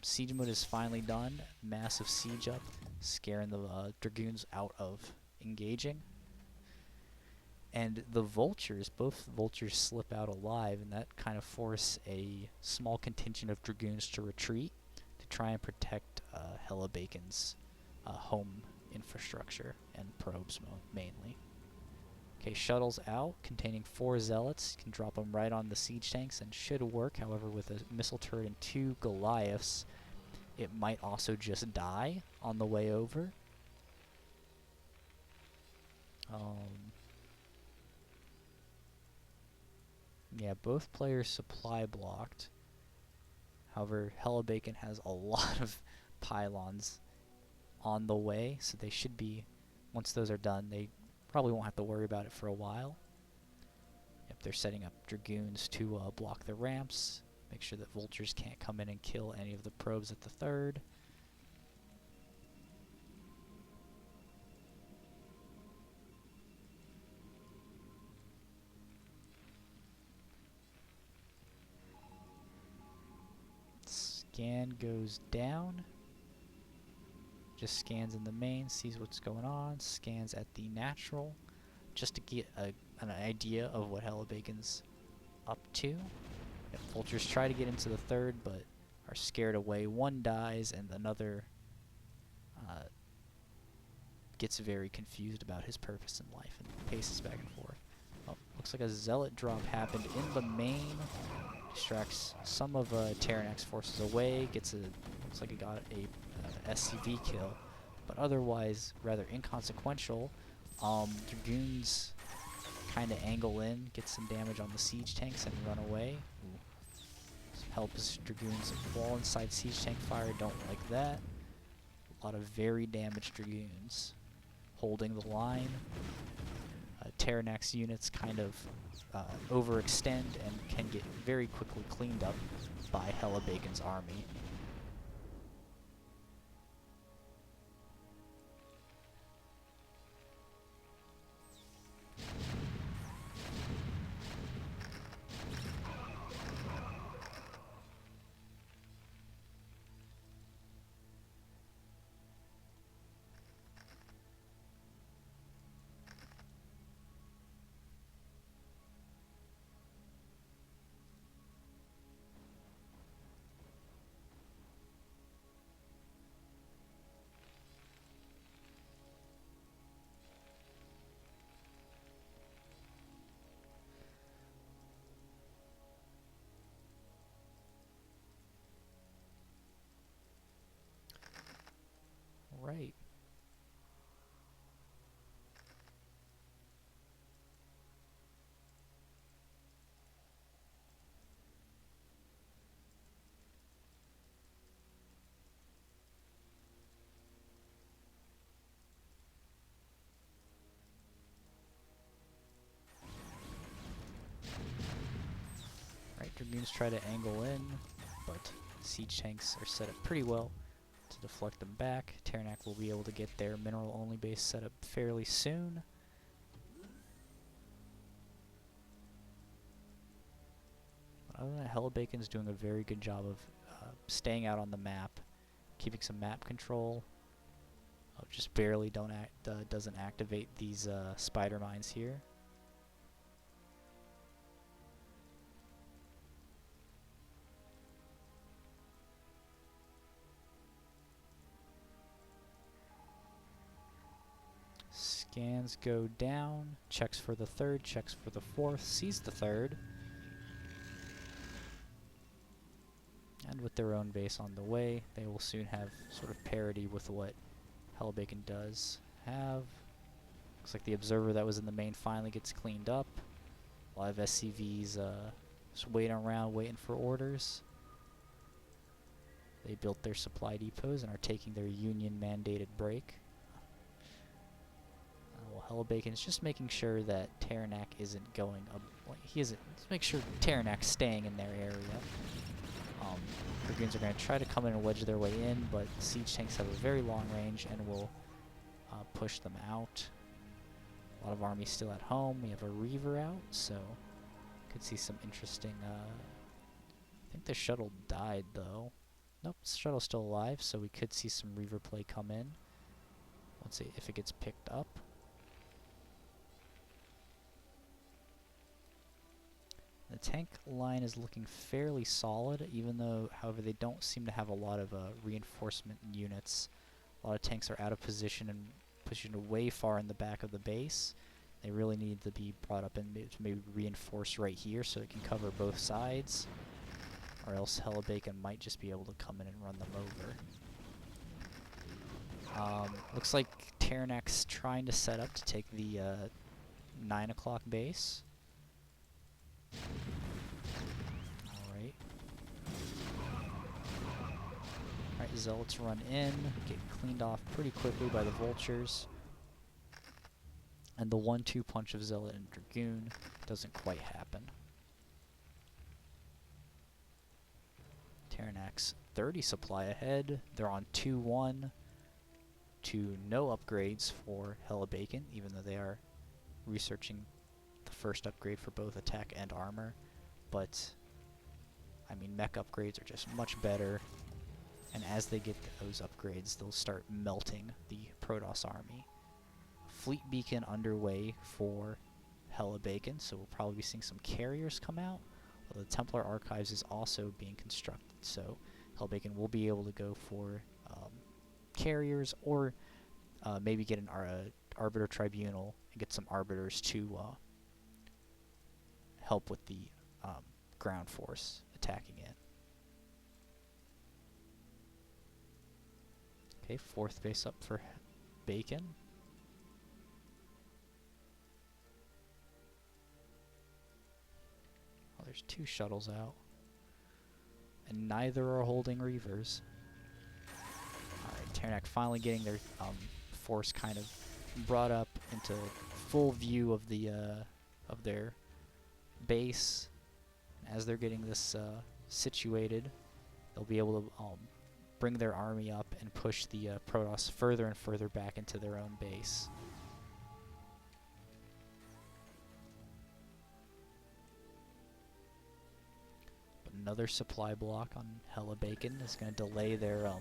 Siege mode is finally done. Massive siege up, scaring the Dragoons out of engaging. And the vultures, both vultures slip out alive, and that kind of force a small contingent of Dragoons to retreat to try and protect Hellebaken's home infrastructure and probes mainly. Okay, shuttles out containing 4 zealots. Can drop them right on the siege tanks and should work. However, with a missile turret and 2 Goliaths, it might also just die on the way over. Yeah, both players supply blocked. However, Hellebaken has a lot of pylons on the way, so they should be, once those are done, they probably won't have to worry about it for a while. Yep, they're setting up Dragoons to block the ramps, make sure that vultures can't come in and kill any of the probes at the 3rd. Scan goes down. Just scans in the main, sees what's going on, scans at the natural, just to get an idea of what Hellebaken's up to. Yep, vultures try to get into the 3rd, but are scared away. One dies, and another gets very confused about his purpose in life and paces back and forth. Oh, looks like a zealot drop happened in the main. Distracts some of Terranak's forces away. Looks like it got a SCV kill, but otherwise rather inconsequential. Dragoons kind of angle in, get some damage on the siege tanks, and run away. Ooh. Helps Dragoons fall inside siege tank fire. Don't like that. A lot of very damaged Dragoons holding the line. Terranak's units kind of overextend and can get very quickly cleaned up by Hellebaken's army. Right. Dragoons try to angle in, but siege tanks are set up pretty well to deflect them back. Terranak will be able to get their mineral-only base set up fairly soon. But other than that, Helibacon's doing a very good job of staying out on the map, keeping some map control. Just barely doesn't activate these spider mines here. Scans go down, checks for the third, checks for the fourth, sees the third. And with their own base on the way, they will soon have sort of parity with what Helibacon does have. Looks like the observer that was in the main finally gets cleaned up. A lot of SCVs just waiting around, waiting for orders. They built their supply depots and are taking their union-mandated break. Well, Helibacon's just making sure that Terranak isn't going up. He isn't. Let's make sure Terranak's staying in their area. Dragoons are going to try to come in and wedge their way in, but siege tanks have a very long range and will push them out. A lot of armies still at home. We have a Reaver out, so could see some interesting. I think the shuttle died though. Nope, the shuttle's still alive, so we could see some Reaver play come in. Let's see if it gets picked up. The tank line is looking fairly solid, even though, however, they don't seem to have a lot of reinforcement units. A lot of tanks are out of position and positioned way far in the back of the base. They really need to be brought up and maybe reinforced right here so it can cover both sides, or else Helibacon might just be able to come in and run them over. Looks like Terranak's trying to set up to take the 9 o'clock base. Alright. Alright, Zealots run in, get cleaned off pretty quickly by the Vultures. And the 1-2 punch of Zealot and Dragoon doesn't quite happen. Terranak's 30 supply ahead. They're on 2-1 to no upgrades for Helibacon, even though they are researching the first upgrade for both attack and armor. But, I mean, mech upgrades are just much better. And as they get those upgrades, they'll start melting the Protoss army. Fleet beacon underway for Helibacon, so we'll probably be seeing some carriers come out. Although the Templar Archives is also being constructed, so Helibacon will be able to go for carriers, or maybe get an Arbiter Tribunal and get some Arbiters to help with the ground force attacking it. Okay, fourth base up for Bacon. Oh, there's 2 shuttles out. And neither are holding Reavers. Alright, Terranak finally getting their force kind of brought up into full view of the of their base. As they're getting this situated, they'll be able to bring their army up and push the Protoss further and further back into their own base. But another supply block on Helibacon is going to delay their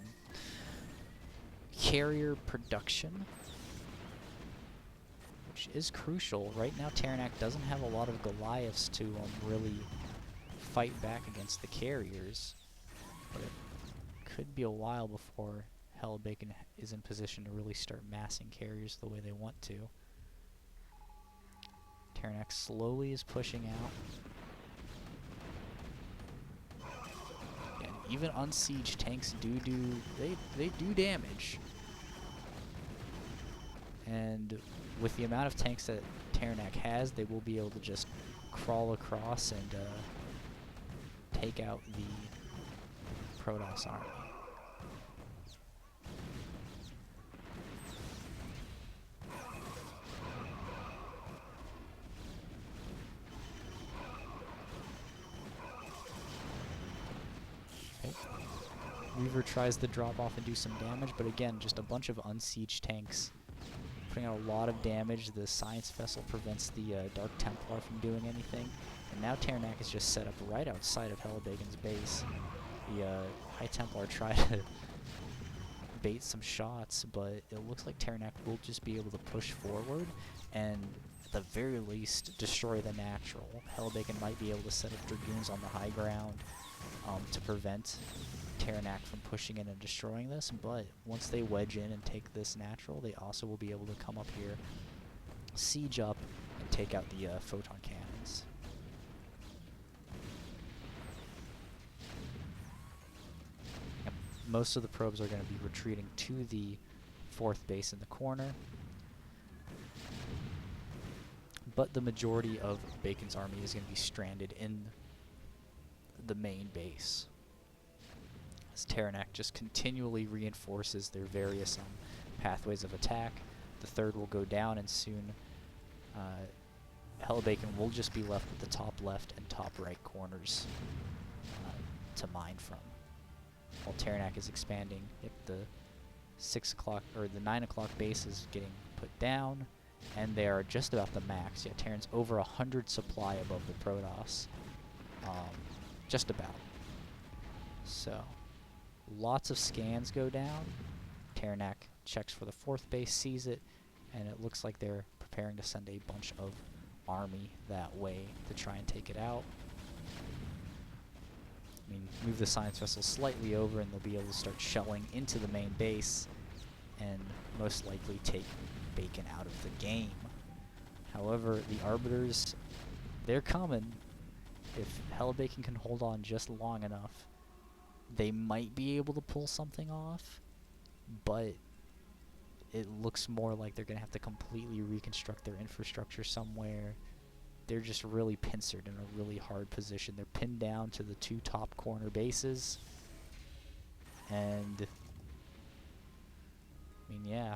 carrier production, which is crucial. Right now Terranak doesn't have a lot of Goliaths to really fight back against the carriers, but it could be a while before Helibacon is in position to really start massing carriers the way they want to. Terranak slowly is pushing out. And even unsieged tanks do damage. And with the amount of tanks that Terranak has, they will be able to just crawl across and take out the Protoss army. Reaver tries to drop off and do some damage, but again, just a bunch of unsieged tanks putting out a lot of damage. The Science Vessel prevents the Dark Templar from doing anything. And now Terranak is just set up right outside of Helibacon's base. The High Templar try to bait some shots, but it looks like Terranak will just be able to push forward and at the very least destroy the natural. Helibacon might be able to set up Dragoons on the high ground to prevent Terranak from pushing in and destroying this, but once they wedge in and take this natural, they also will be able to come up here, siege up, and take out the photon cannons. Yep. Most of the probes are going to be retreating to the 4th base in the corner, but the majority of Bacon's army is going to be stranded in the main base, as Terranak just continually reinforces their various pathways of attack. The 3rd will go down, and soon Helibacon will just be left with the top left and top right corners to mine from, while Terranak is expanding. Yep, the 6 o'clock or the 9 o'clock base is getting put down, and they are just about the max. Yeah, Terran's over 100 supply above the Protoss, just about. So lots of scans go down. Terranak checks for the 4th base, sees it, and it looks like they're preparing to send a bunch of army that way to try and take it out. I mean, move the Science Vessel slightly over and they'll be able to start shelling into the main base and most likely take Bacon out of the game. However, the Arbiters, they're coming. If Helibacon can hold on just long enough, they might be able to pull something off, but it looks more like they're going to have to completely reconstruct their infrastructure somewhere. They're just really pincered in a really hard position. They're pinned down to the 2 top corner bases, and I mean, yeah.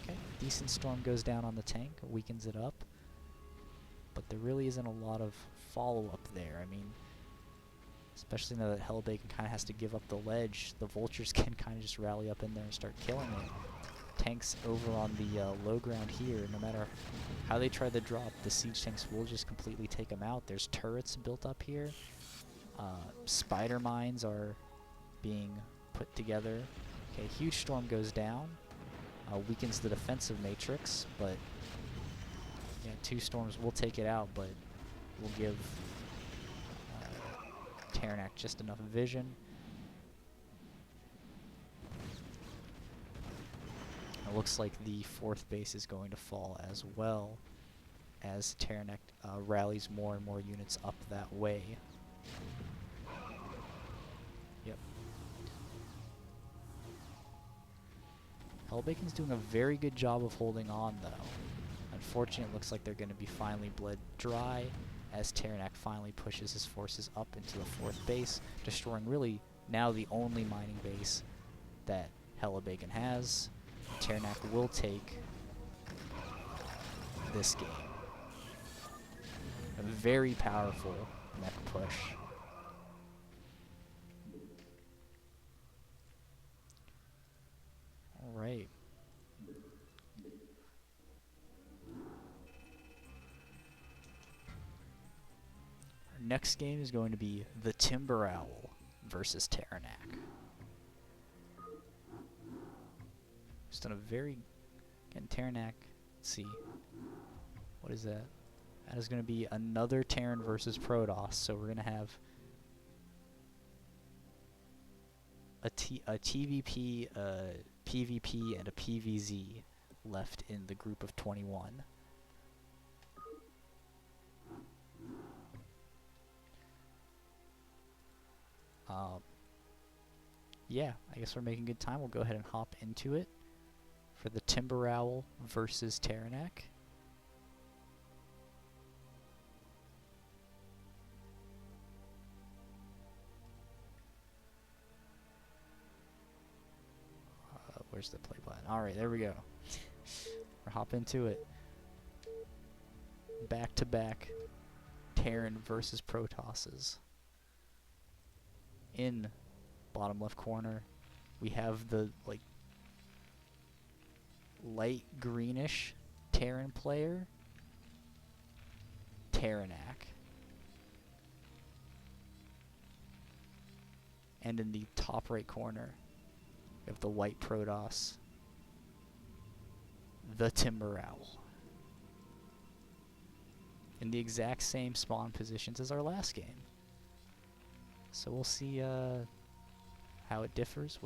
Okay, decent storm goes down on the tank, weakens it up, but there really isn't a lot of follow-up there. I mean, especially now that Helibacon kind of has to give up the ledge, the Vultures can kind of just rally up in there and start killing it. Tanks over on the low ground here, no matter how they try to drop, the siege tanks will just completely take them out. There's turrets built up here. Spider mines are being put together. Okay, huge storm goes down. Weakens the defensive matrix, but yeah, 2 storms will take it out, but will give Terranak just enough vision. It looks like the 4th base is going to fall as well, as Terranak rallies more and more units up that way. Yep. Helibacon's doing a very good job of holding on, though. Unfortunately, it looks like they're going to be finally bled dry, as Terranak finally pushes his forces up into the 4th base, destroying really now the only mining base that Helibacon has. Terranak will take this game. A very powerful mech push. Alright. Next game is going to be the Timber Owl versus Terranak. Just done a very, again, Terranak, let's see, what is that? That is going to be another Terran versus Protoss, so we're going to have a TVP, a PvP, and a PvZ left in the group of 21. Yeah, I guess we're making good time. We'll go ahead and hop into it for the Timber Owl versus Terranak. Where's the play button? Alright, there we go. We're hop into it. Back to back Terran versus Protosses. In bottom left corner, we have the like light greenish Terran player, Terranak. And in the top right corner, we have the white Protoss, the Timber Owl. In the exact same spawn positions as our last game. So we'll see how it differs,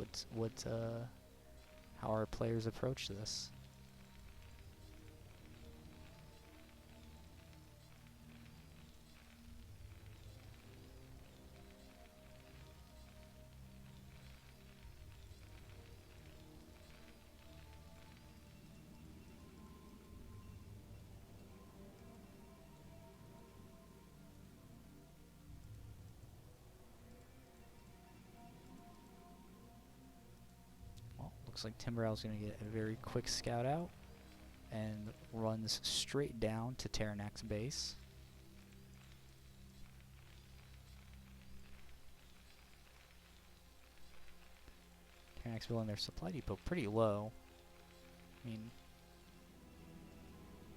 how our players approach this. Looks like Timber Owl's going to get a very quick scout out and runs straight down to Terranak's base. Terranak's building their supply depot pretty low. I mean,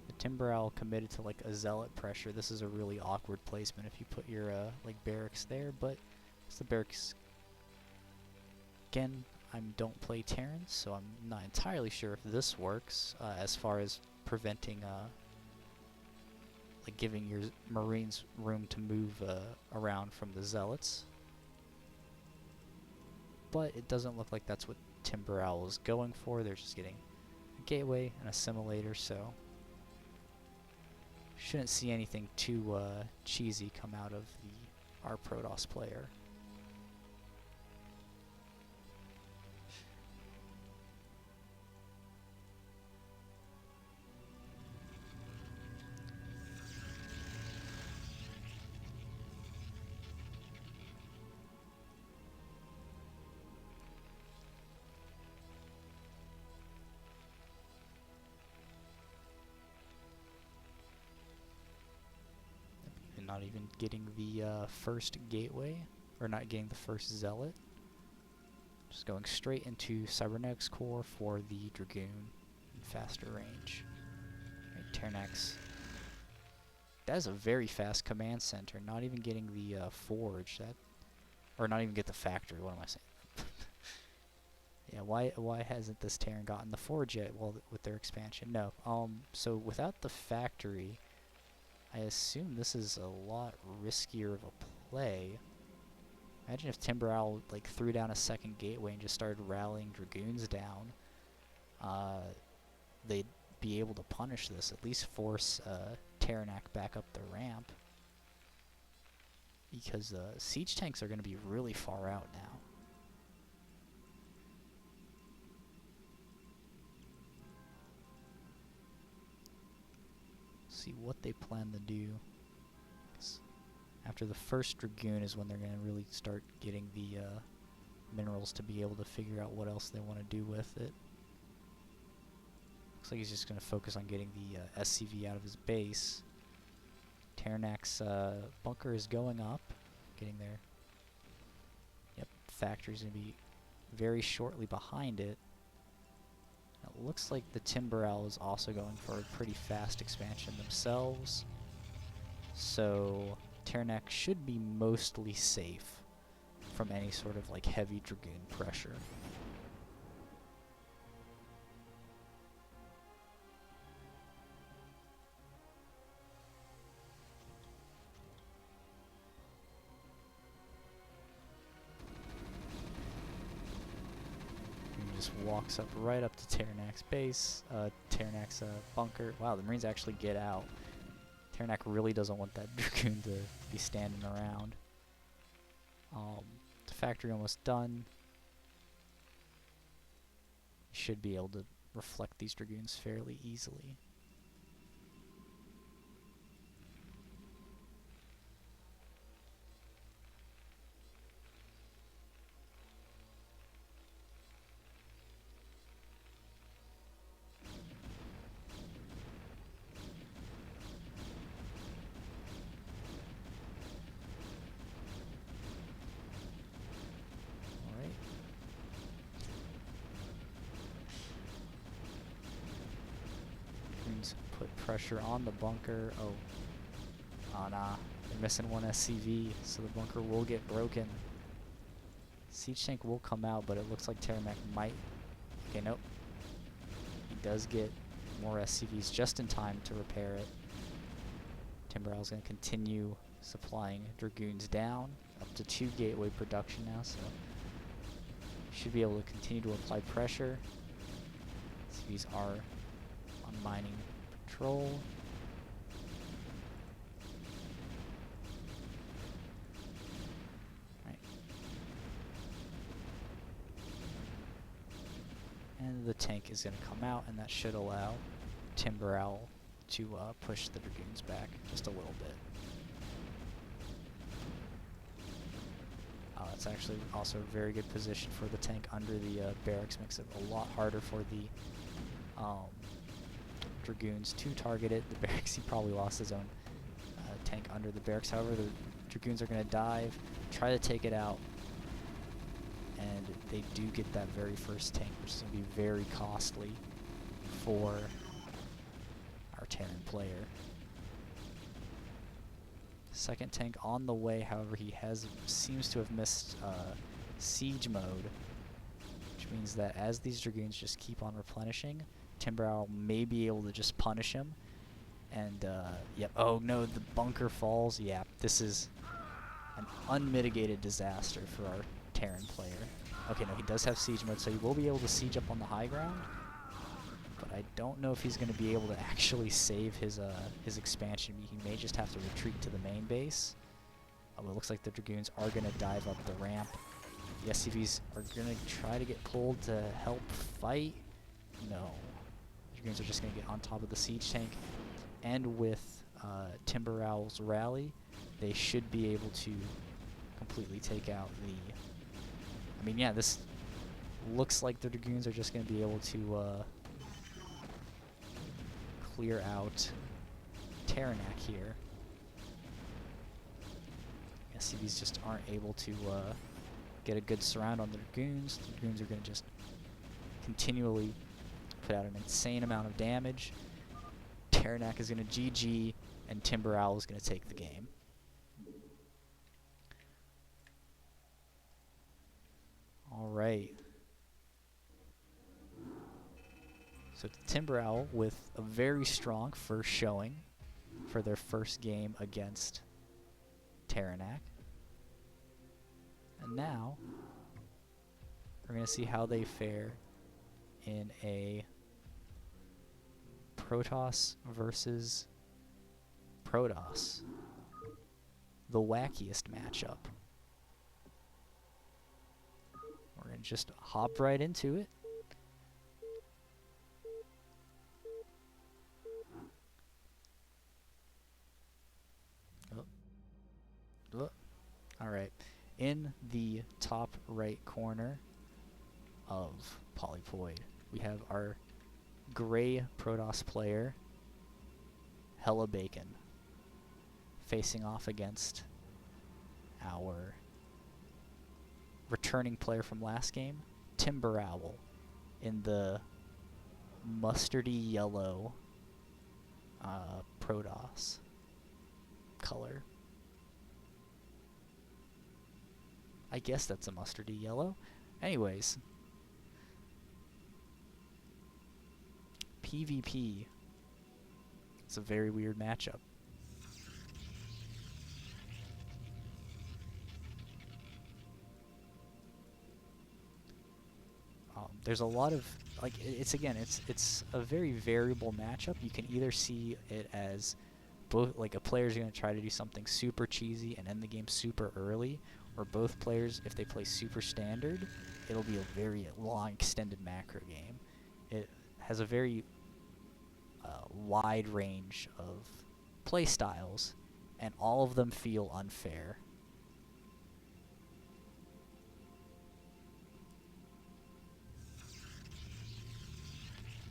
the Timber Owl committed to like a zealot pressure. This is a really awkward placement if you put your like barracks there, but it's the barracks. Again, I don't play Terrans, so I'm not entirely sure if this works as far as preventing, like giving your Marines room to move around from the Zealots. But it doesn't look like that's what Timber Owl is going for. They're just getting a gateway and assimilator, so shouldn't see anything too cheesy come out of our Protoss player. Not even getting the first gateway, or not getting the first zealot. Just going straight into Cybernetics core for the Dragoon in faster range. Right, Terranax. That is a very fast command center. Not even getting the forge. Or not even get the factory. What am I saying? Yeah, why hasn't this Terran gotten the forge yet? Well, with their expansion, no. So without the factory, I assume this is a lot riskier of a play. Imagine if Timber Owl like threw down a second gateway and just started rallying Dragoons down. They'd be able to punish this, at least force Terranak back up the ramp. Because siege tanks are going to be really far out now. See what they plan to do. After the first Dragoon is when they're going to really start getting the minerals to be able to figure out what else they want to do with it. Looks like he's just going to focus on getting the SCV out of his base. Terranak's bunker is going up, getting there. Yep, factory's going to be very shortly behind it. It looks like the Timber Owl is also going for a pretty fast expansion themselves. So Terranak should be mostly safe from any sort of like heavy Dragoon pressure. Walks up right up to Terranak's base, Terranak's bunker. Wow, the Marines actually get out. Terranak really doesn't want that Dragoon to be standing around. The factory almost done. Should be able to reflect these Dragoons fairly easily. put pressure on the bunker. Oh. Oh, nah. They're missing one SCV, so the bunker will get broken. Siege tank will come out, but it looks like Terramac might... Okay, nope. He does get more SCVs just in time to repair it. Timberowl's going to continue supplying Dragoons down, up to 2 gateway production now, so should be able to continue to apply pressure. SCVs are on mining patrol. Right. And the tank is going to come out, and that should allow Timberowl to push the Dragoons back just a little bit. It's actually also a very good position for the tank under the barracks. Makes it a lot harder for the Dragoons to target it. The barracks, he probably lost his own tank under the barracks. However, the Dragoons are going to dive, try to take it out, and they do get that very first tank, which is going to be very costly for our Terran player. Second tank on the way, however, he seems to have missed siege mode, which means that as these Dragoons just keep on replenishing, Timberowl may be able to just punish him. And, yep, oh no, the bunker falls. Yeah, this is an unmitigated disaster for our Terran player. Okay, no, he does have siege mode, so he will be able to siege up on the high ground. But I don't know if he's going to be able to actually save his expansion. He may just have to retreat to the main base. It looks like the Dragoons are going to dive up the ramp. The SCVs are going to try to get pulled to help fight. No. The Dragoons are just going to get on top of the siege tank. And with Timberowl's rally, they should be able to completely take out the... I mean, yeah, this looks like the Dragoons are just going to be able to... clear out Terranac here. SCVs just aren't able to get a good surround on the Dragoons. The Dragoons are going to just continually put out an insane amount of damage. Terranac is going to GG, and Timberowl is going to take the game. All right. So Timberowl with a very strong first showing for their first game against Terranac. And now we're going to see how they fare in a Protoss versus Protoss. The wackiest matchup. We're going to just hop right into it. Alright, in the top right corner of Polypoid, we have our gray Protoss player, Hella Bacon, facing off against our returning player from last game, Timberowl, in the mustardy yellow Protoss color. I guess that's a mustardy yellow. Anyways. PvP. It's a very weird matchup. There's a lot of, like, it's a very variable matchup. You can either see it as both, like, a player's going to try to do something super cheesy and end the game super early, or both players, if they play super standard, it'll be a very long, extended macro game. It has a very wide range of play styles, and all of them feel unfair.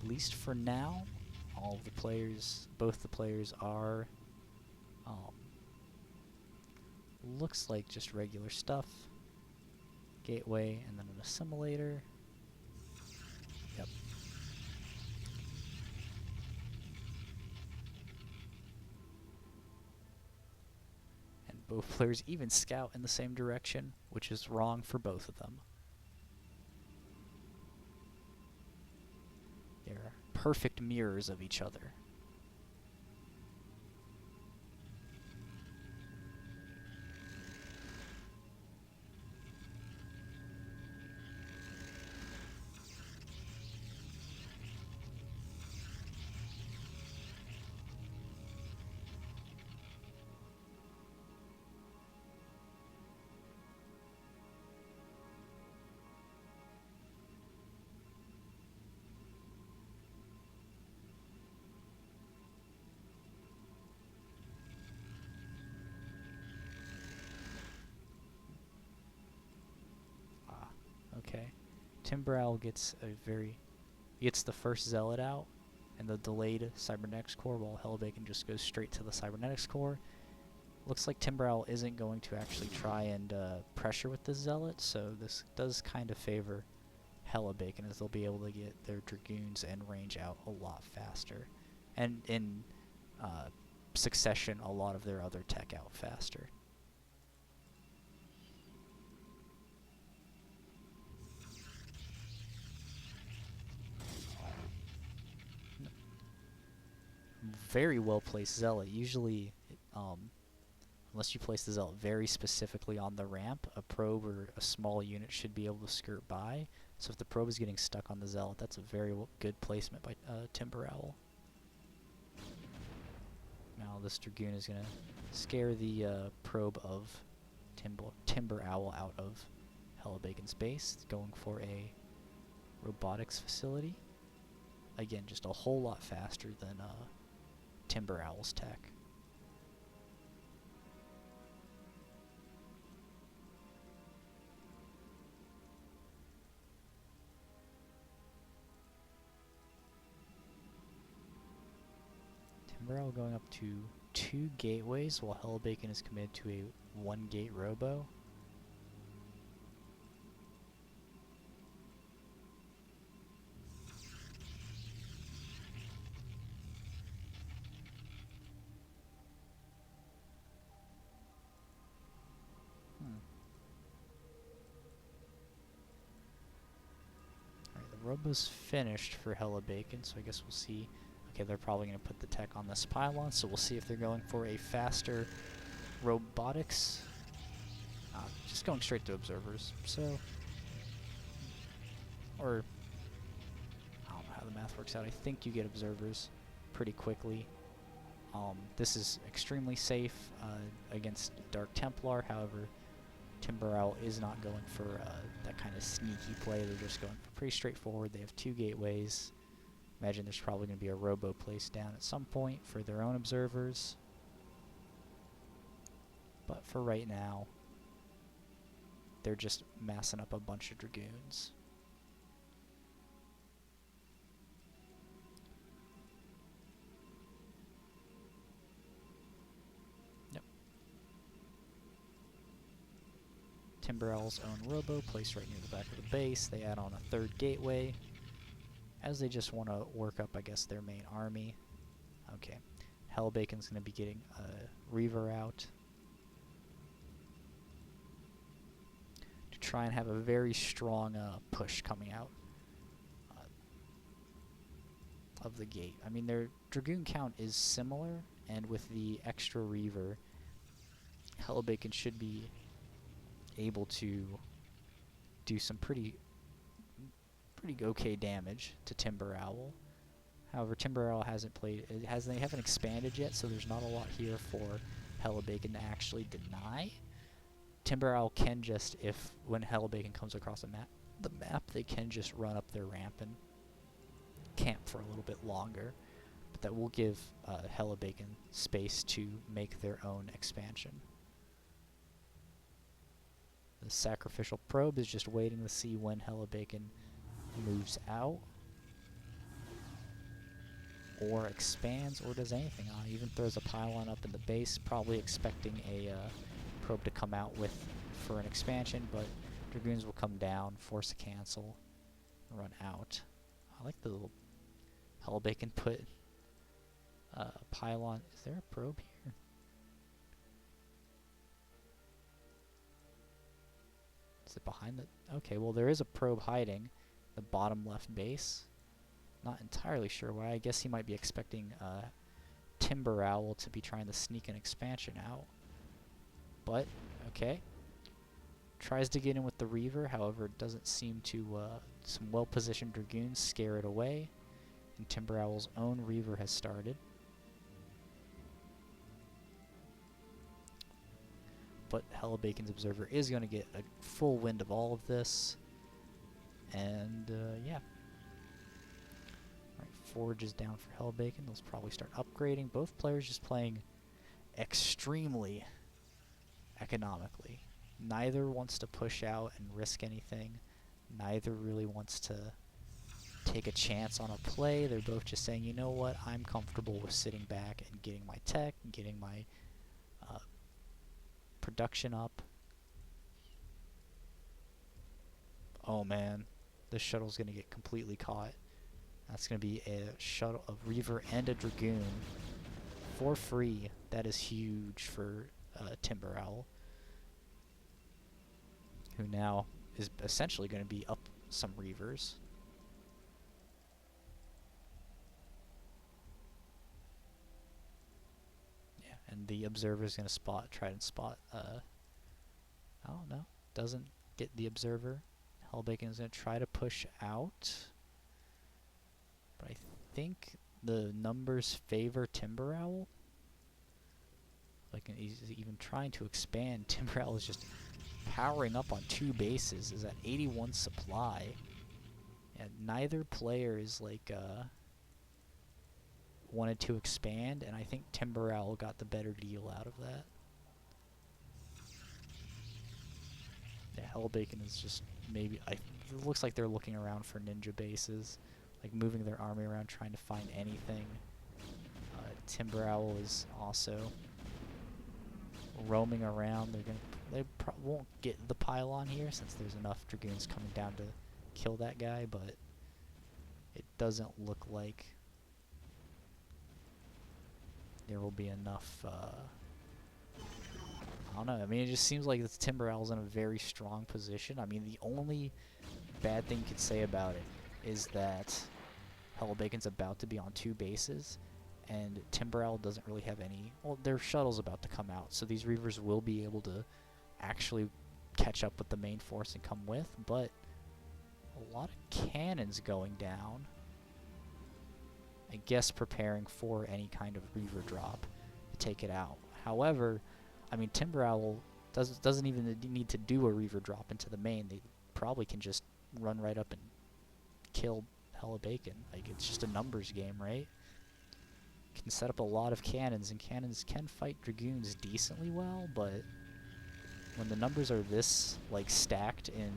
At least for now, all of the players, both the players are looks like just regular stuff. Gateway and then an assimilator. Yep. both players even scout in the same direction, which is wrong for both of them. They're perfect mirrors of each other. Okay. Timber Owl gets the first Zealot out, and the delayed Cybernetics Core, while Hellbacon just goes straight to the Cybernetics Core. Looks like Timber Owl isn't going to actually try and pressure with the Zealot, so this does kind of favor Hellbacon, as they'll be able to get their Dragoons and range out a lot faster. And in succession, a lot of their other tech out faster. Very well placed Zealot. Usually, unless you place the Zealot very specifically on the ramp, a probe or a small unit should be able to skirt by. So if the probe is getting stuck on the Zealot, that's a very good placement by Timber Owl. Now this Dragoon is going to scare the probe of Timber Owl out of Hellbacon's base, going for a robotics facility. Again, just a whole lot faster than Timber Owl's tech. Timber Owl going up to 2 gateways, while Hellbacon is committed to a 1-gate robo. Robo's finished for Hellbacon, so I guess we'll see. Okay, they're probably going to put the tech on this pylon, so we'll see if they're going for a faster robotics. Just going straight to observers, so... Or... I don't know how the math works out. I think you get observers pretty quickly. This is extremely safe against Dark Templar, however... Timber Owl is not going for that kind of sneaky play. They're just going for pretty straightforward. They have 2 gateways. Imagine there's probably going to be a robo placed down at some point for their own observers. But for right now, they're just massing up a bunch of Dragoons. Timber Owl's own robo placed right near the back of the base. They add on a 3rd gateway, as they just want to work up, I guess, their main army. Okay, Hellbacon's going to be getting a Reaver out to try and have a very strong push coming out of the gate. I mean, their Dragoon count is similar, and with the extra Reaver, Hellbacon should be able to do some pretty okay damage to Timber Owl. However, Timber Owl they haven't expanded yet, so there's not a lot here for Hellbacon to actually deny. Timber Owl can just, when Hellbacon comes across the map, they can just run up their ramp and camp for a little bit longer. But that will give Hellbacon space to make their own expansion. The sacrificial probe is just waiting to see when Hellbacon moves out, or expands, or does anything on it. Even throws a pylon up in the base, probably expecting a probe to come out for an expansion, but Dragoons will come down, force a cancel, and run out. I like the little Hellbacon put a pylon. Is there a probe here? Is it behind the... Okay, well, there is a probe hiding the bottom left base. Not entirely sure why. I guess he might be expecting Timber Owl to be trying to sneak an expansion out. But, okay. Tries to get in with the Reaver, however, it doesn't seem to... some well-positioned Dragoons scare it away. And Timber Owl's own Reaver has started. But Hellabacon's Observer is going to get a full wind of all of this. And, yeah. Alright, Forge is down for Hellbacon. They'll probably start upgrading. Both players just playing extremely economically. Neither wants to push out and risk anything. Neither really wants to take a chance on a play. They're both just saying, you know what, I'm comfortable with sitting back and getting my tech, and getting my production up. Oh man, this shuttle's gonna get completely caught. That's gonna be a shuttle, a Reaver and a Dragoon for free. That is huge for Timber Owl, who now is essentially going to be up some Reavers. Yeah, and the Observer is going to try and spot, I don't know, doesn't get the Observer. Hellbacon is going to try to push out, but I think the numbers favor Timber Owl. Like, he's even trying to expand. Timber Owl is just powering up on 2 bases, is at 81 supply. And neither player is like wanted to expand, and I think Timber Owl got the better deal out of that. Yeah, Hellbacon is just maybe it looks like they're looking around for ninja bases, like moving their army around trying to find anything. Timber Owl is also roaming around. They won't get the pylon here since there's enough Dragoons coming down to kill that guy, but it doesn't look like there will be enough. I don't know. I mean, it just seems like this Timber Owl's in a very strong position. I mean, the only bad thing you could say about it is that Hellbacon's about to be on 2 bases, and Timber Owl doesn't really have any... Well, their shuttle's about to come out, so these Reavers will be able to actually catch up with the main force and come with, but a lot of cannons going down. I guess preparing for any kind of Reaver drop to take it out. However, I mean, Timber Owl doesn't even need to do a Reaver drop into the main. They probably can just run right up and kill Hellabacon. Like, it's just a numbers game, right? Can set up a lot of cannons, and cannons can fight Dragoons decently well, but when the numbers are this, like, stacked in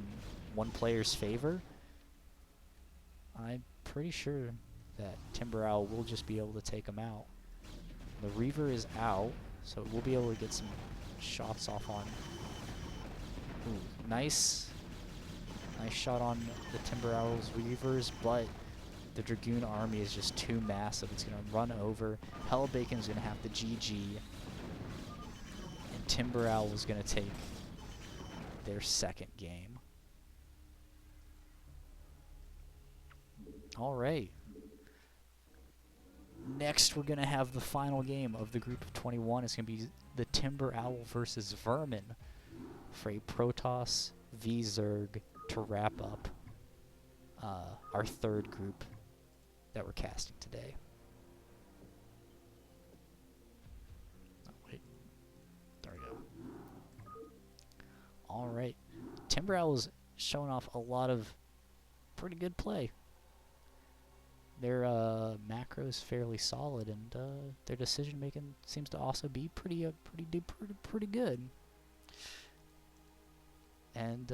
one player's favor, I'm pretty sure that Timber Owl will just be able to take them out. The Reaver is out, so we'll be able to get some shots off on... Ooh, nice shot on the Timber Owl's Reavers, but the Dragoon army is just too massive. It's going to run over. Hellbacon's going to have the GG, and Timber Owl is going to take their second game. All right. Next, we're going to have the final game of the group of 21. It's going to be the Timber Owl versus Vermin for a Protoss v Zerg to wrap up our third group that we're casting today. Oh, wait. There we go. All right. Timber Owl's showing off a lot of pretty good play. Their macro's fairly solid, and their decision making seems to also be pretty good. And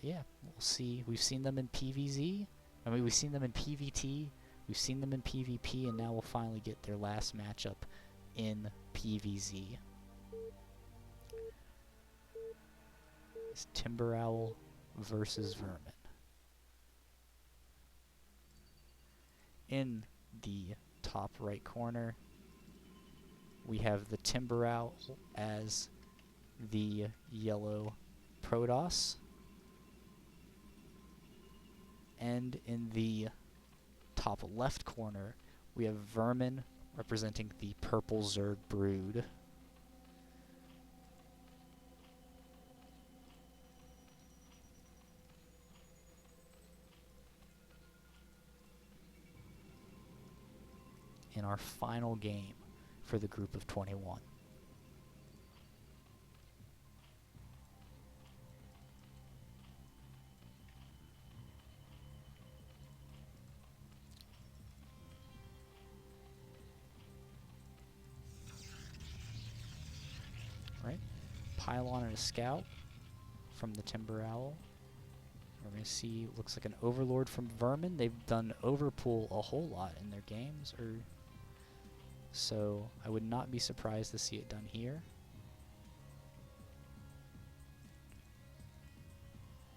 yeah, we'll see. We've seen them in PvZ. I mean, we've seen them in PvT. We've seen them in PvP, and now we'll finally get their last matchup in PvZ. It's Timber Owl versus Vermin. In the top right corner, we have the Timber Owl as the yellow Protoss. And in the top left corner, we have Vermin representing the purple Zerg brood. In our final game for the group of 21. Right? Pylon and a scout from the Timber Owl. We're going to see, looks like an Overlord from Vermin. They've done Overpool a whole lot in their games, so I would not be surprised to see it done here.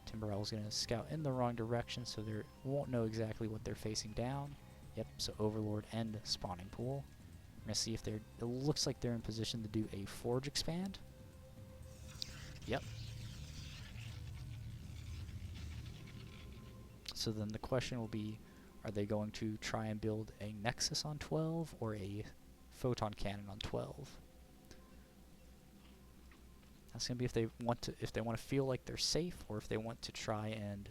Timber Owl's going to scout in the wrong direction, so they won't know exactly what they're facing down. Yep, so Overlord and Spawning Pool. We're going to see if it looks like they're in position to do a Forge expand. Yep. So then the question will be, are they going to try and build a Nexus on 12 or a Photon Cannon on 12? That's going to be if they want to feel like they're safe, or if they want to try and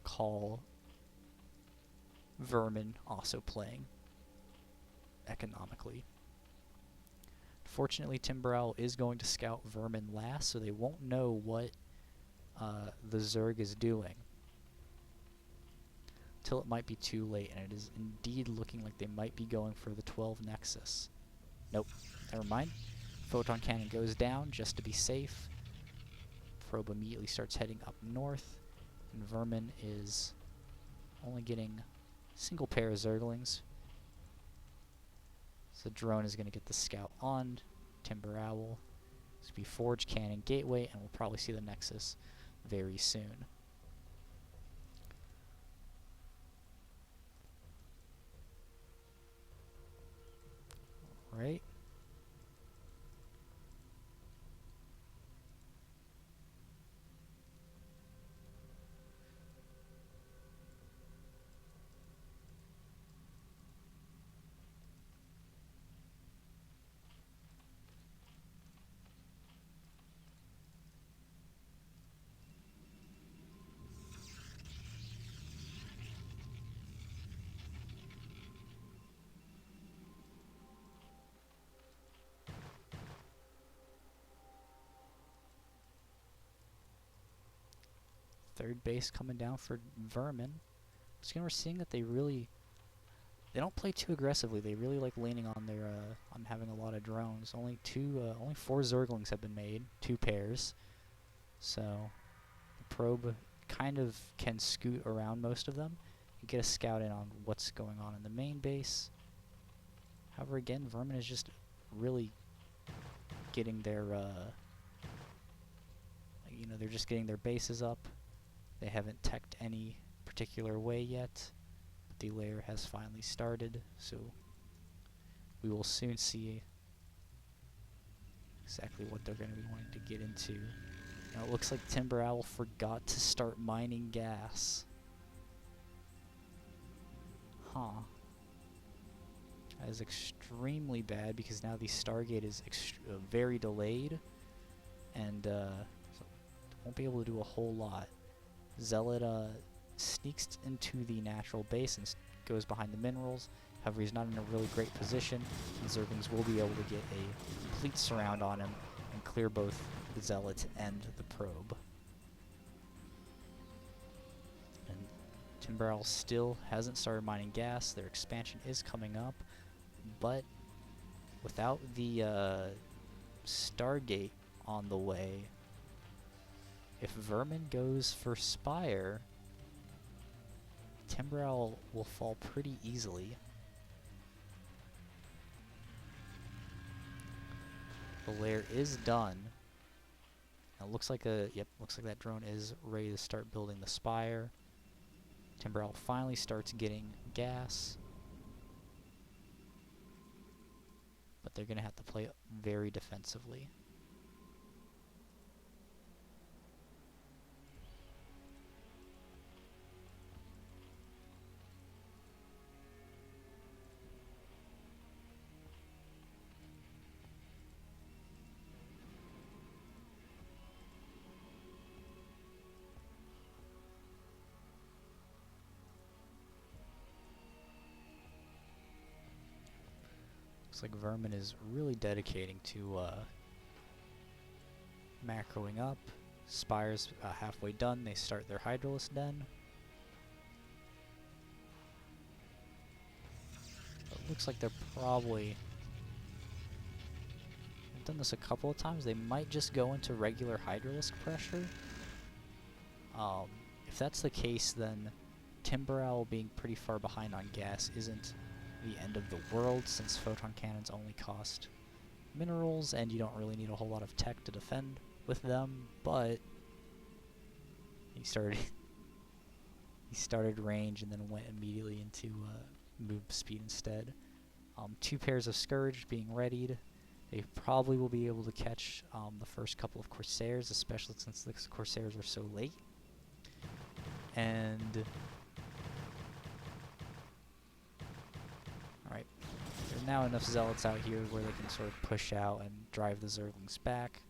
call Vermin also playing economically. Fortunately, Timber Owl is going to scout Vermin last, so they won't know what the Zerg is doing till it might be too late, and it is indeed looking like they might be going for the 12 Nexus. Nope, never mind. Photon Cannon goes down just to be safe. Probe immediately starts heading up north, and Vermin is only getting a single pair of Zerglings. So the drone is going to get the scout on Timber Owl. It's going to be Forge Cannon Gateway, and we'll probably see the Nexus very soon. Right? Third base coming down for Vermin. So we're seeing that they don't play too aggressively. They really like leaning on their on having a lot of drones. Only 4 Zerglings have been made, 2 pairs. So the probe kind of can scoot around most of them and get a scout in on what's going on in the main base. However, again, Vermin is just really getting their they're just getting their bases up. They haven't teched any particular way yet, but the layer has finally started, so we will soon see exactly what they're going to be wanting to get into. Now it looks like Timber Owl forgot to start mining gas. Huh. That is extremely bad, because now the Stargate is very delayed, and so won't be able to do a whole lot. Zealot sneaks into the natural base and goes behind the minerals. However, he's not in a really great position, and Zerglings will be able to get a complete surround on him and clear both the Zealot and the probe. And Timber Owl still hasn't started mining gas. Their expansion is coming up, but without the Stargate on the way, if Vermin goes for Spire, Timber Owl will fall pretty easily. The layer is done. Now it looks like looks like that drone is ready to start building the Spire. Timber Owl finally starts getting gas, but they're gonna have to play very defensively. Looks like Vermin is really dedicating to macroing up. Spire's halfway done. They start their Hydralisk Den. It looks like they're probably... I've done this a couple of times. They might just go into regular Hydralisk pressure. If that's the case, then Timber Owl being pretty far behind on gas isn't the end of the world, since photon cannons only cost minerals and you don't really need a whole lot of tech to defend with them. But he started range and then went immediately into move speed instead. 2 pairs of Scourge being readied. They probably will be able to catch the first couple of Corsairs, especially since the Corsairs are so late. And alright, there are now enough Zealots out here where they can sort of push out and drive the Zerglings back.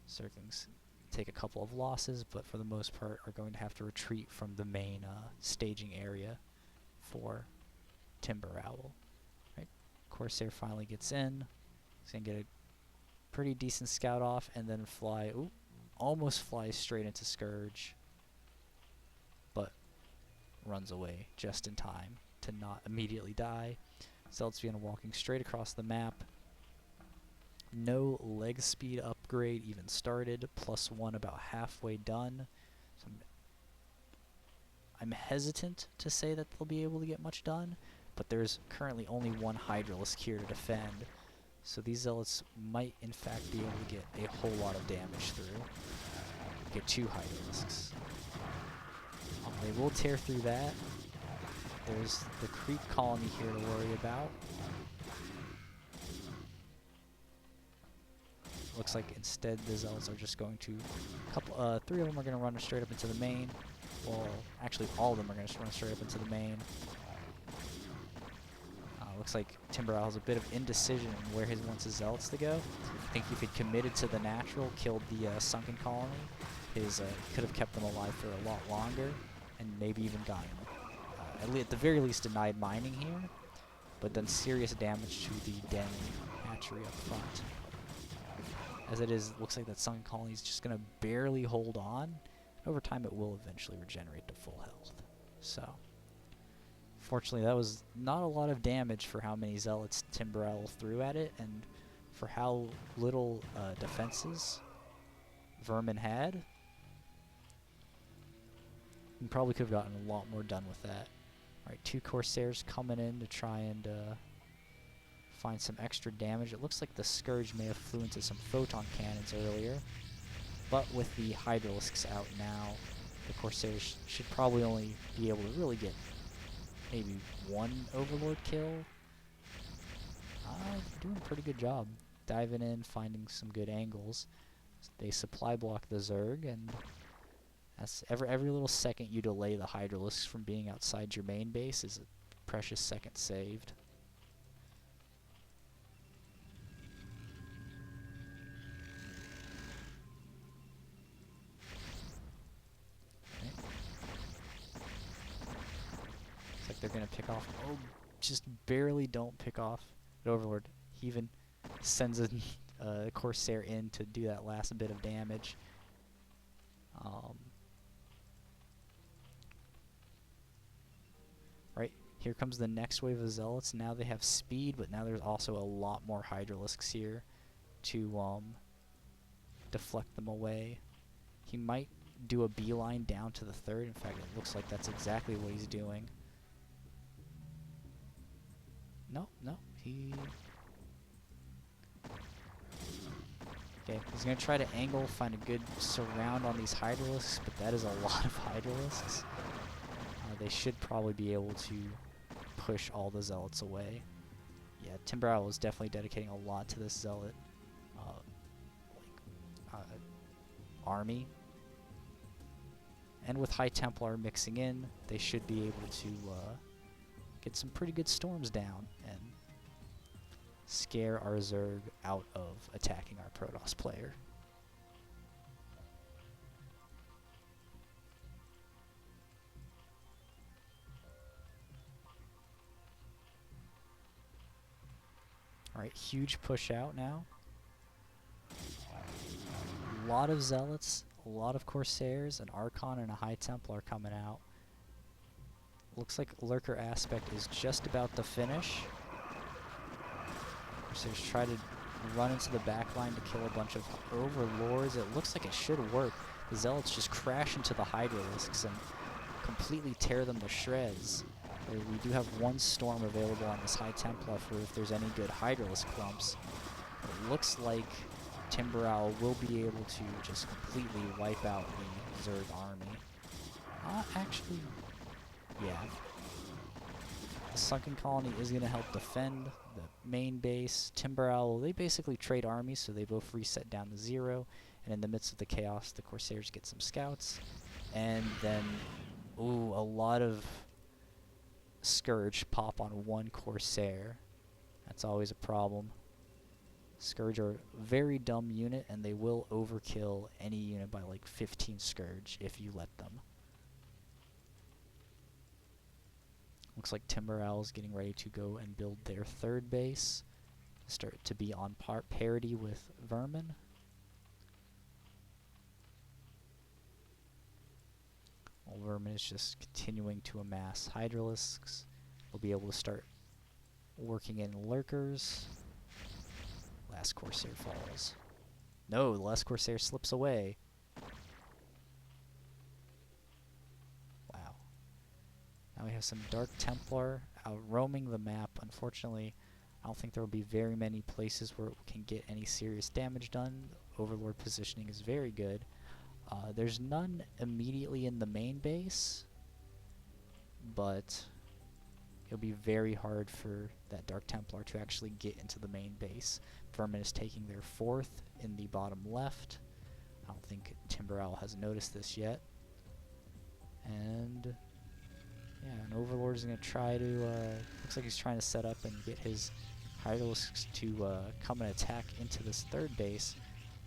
Zerglings take a couple of losses, but for the most part are going to have to retreat from the main staging area for Timber Owl. Right, Corsair finally gets in. He's going to get a pretty decent scout off and then fly, almost flies straight into Scourge, but runs away just in time to not immediately die. Zealots begin walking straight across the map. No leg speed upgrade even started, +1 about halfway done. So I'm hesitant to say that they'll be able to get much done, but there's currently only 1 Hydralisk here to defend. So these Zealots might in fact be able to get a whole lot of damage through. Get 2 Hydralisks. They will tear through that. There's the creep colony here to worry about. Looks like instead the Zealots are just going to... 3 of them are going to run straight up into the main. Well, actually all of them are going to run straight up into the main. Looks like Timber Owl has a bit of indecision in where he wants his Zealots to go. I think if he'd committed to the natural, killed the sunken colony, he could have kept them alive for a lot longer, and maybe even gotten, at the very least, denied mining here, but done serious damage to the den hatchery up front. As it is, looks like that sunken colony is just going to barely hold on. Over time, it will eventually regenerate to full health. So, fortunately, that was not a lot of damage for how many Zealots Timber Owl threw at it, and for how little defenses Vermin had. We probably could have gotten a lot more done with that. Alright, 2 Corsairs coming in to try and find some extra damage. It looks like the Scourge may have flew into some photon cannons earlier, but with the Hydralisks out now, the Corsairs should probably only be able to really get maybe 1 Overlord kill. Doing a pretty good job diving in, finding some good angles. They supply block the Zerg, and that's every little second you delay the Hydralisks from being outside your main base is a precious second saved. Okay. Looks like they're gonna pick off. Oh, just barely don't pick off the Overlord. He even sends a Corsair in to do that last bit of damage. Right, here comes the next wave of Zealots. Now they have speed, but now there's also a lot more Hydralisks here to deflect them away. He might do a beeline down to the 3rd. In fact, it looks like that's exactly what he's doing. No, he... Okay, he's going to try to angle, find a good surround on these Hydralisks, but that is a lot of Hydralisks. They should probably be able to push all the Zealots away. Yeah, Timber Owl is definitely dedicating a lot to this Zealot army. And with High Templar mixing in, they should be able to get some pretty good storms down and scare our Zerg out of attacking our Protoss player. Alright, huge push out now. A lot of Zealots, a lot of Corsairs, an Archon and a High Templar coming out. Looks like Lurker Aspect is just about to finish. Corsairs try to run into the back line to kill a bunch of Overlords. It looks like it should work. The Zealots just crash into the Hydralisks and completely tear them to shreds. We do have one Storm available on this High Templar for if there's any good Hydralisk clumps. It looks like Timber Owl will be able to just completely wipe out the Zerg army. Actually, yeah. The Sunken Colony is going to help defend the main base. Timber Owl, they basically trade armies, so they both reset down to 0. And in the midst of the chaos, the Corsairs get some scouts. And then, ooh, a lot of Scourge pop on one Corsair. That's always a problem. Scourge are a very dumb unit, and they will overkill any unit by like 15 Scourge if you let them. Looks like Timber Owl's getting ready to go and build their third base. Start to be on parity with Vermin. While Vermin is just continuing to amass Hydralisks. We'll be able to start working in Lurkers. Last Corsair falls. No, the last Corsair slips away. Wow. Now we have some Dark Templar out roaming the map. Unfortunately, I don't think there will be very many places where it can get any serious damage done. Overlord positioning is very good. There's none immediately in the main base, but it'll be very hard for that Dark Templar to actually get into the main base. Vermin is taking their 4th in the bottom left. I don't think Timber Owl has noticed this yet. And yeah, an Overlord is going to try to, looks like he's trying to set up and get his Hydralisks to come and attack into this third base.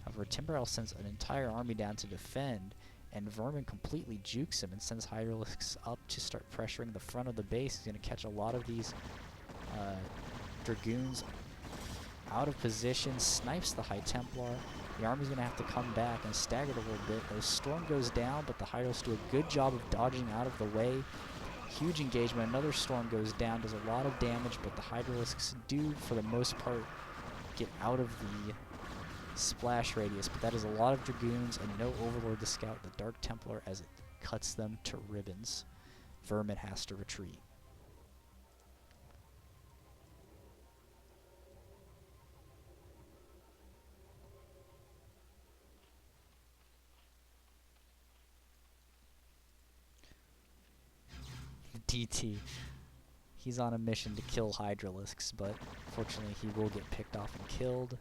However, Timber Owl sends an entire army down to defend, and Vermin completely jukes him and sends Hydralisks up to start pressuring the front of the base. He's going to catch a lot of these Dragoons out of position, snipes the High Templar. The army's going to have to come back and staggered a little bit. The Storm goes down, but the Hydralisks do a good job of dodging out of the way. Huge engagement. Another Storm goes down, does a lot of damage, but the Hydralisks do, for the most part, get out of the splash radius, but that is a lot of Dragoons and no Overlord to scout the Dark Templar as it cuts them to ribbons. Vermin has to retreat. DT. He's on a mission to kill Hydralisks, but fortunately he will get picked off and killed.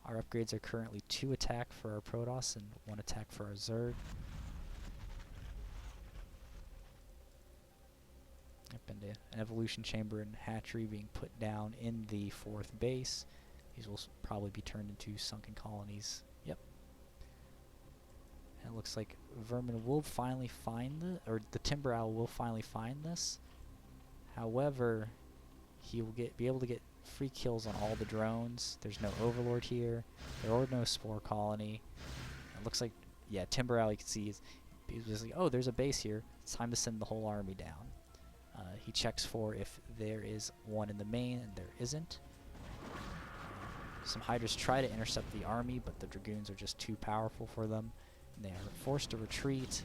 Our upgrades are currently 2 attack for our Protoss and 1 attack for our Zerg. Yep, and an Evolution Chamber and Hatchery being put down in the 4th base. These will probably be turned into Sunken Colonies. Yep. And it looks like Vermin will finally find or the Timber Owl will finally find this. However, he will be able to get free kills on all the drones. There's no Overlord here. There are no Spore Colony. It looks like, yeah, Timber Owl, you can see, he's just like, oh, there's a base here. It's time to send the whole army down. He checks for if there is one in the main, and there isn't. Some Hydras try to intercept the army, but the Dragoons are just too powerful for them. And they are forced to retreat.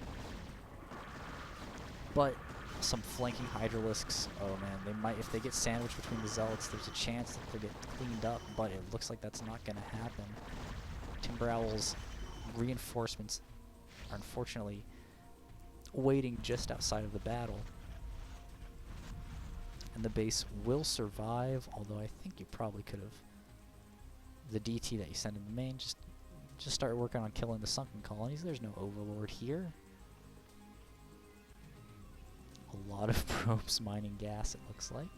But some flanking Hydralisks, oh man, they might, if they get sandwiched between the Zealots, there's a chance that they'll get cleaned up, but it looks like that's not going to happen. Timber Owl's reinforcements are unfortunately waiting just outside of the battle. And the base will survive, although I think you probably could have, the DT that you send in the main, just start working on killing the Sunken Colonies. There's no Overlord here. A lot of probes mining gas, it looks like.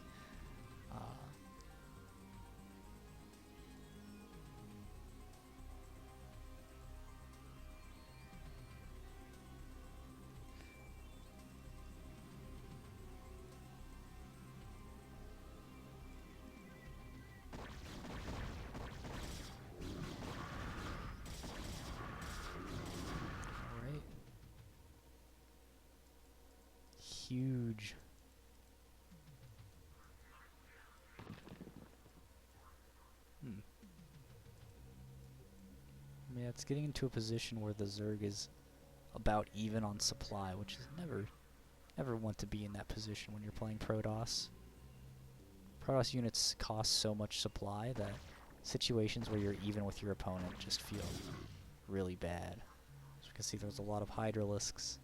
huge. Yeah, it's getting into a position where the Zerg is about even on supply, which is never want to be in that position when you're playing Protoss. Protoss units cost so much supply that situations where you're even with your opponent just feel really bad. As you can see, there's a lot of Hydralisks.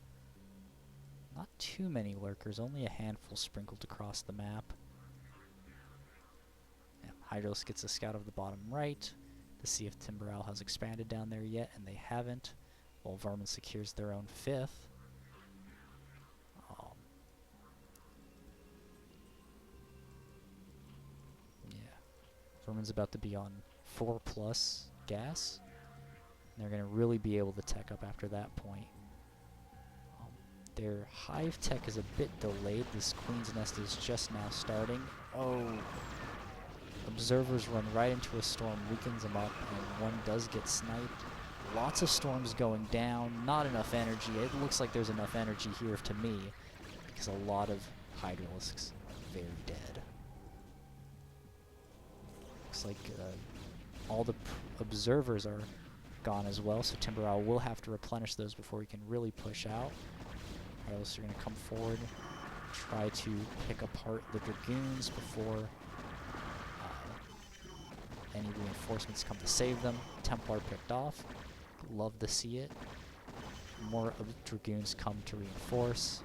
Not too many lurkers, only a handful sprinkled across the map. Yeah, Hydralisk gets a scout of the bottom right to see if Timber Owl has expanded down there yet, and they haven't, while Vermin secures their own 5th. Yeah, Vermin's about to be on 4+ gas, and they're going to really be able to tech up after that point. Their hive tech is a bit delayed. This Queen's Nest is just now starting. Oh! Observers run right into a storm, weakens them up, and one does get sniped. Lots of storms going down, not enough energy. It looks like there's enough energy here to me, because a lot of Hydralisks are very dead. Looks like all the observers are gone as well, so Timber Owl will have to replenish those before he can really push out. Hydralisks are going to come forward, try to pick apart the Dragoons before any reinforcements come to save them. Templar picked off. Love to see it. More Dragoons come to reinforce.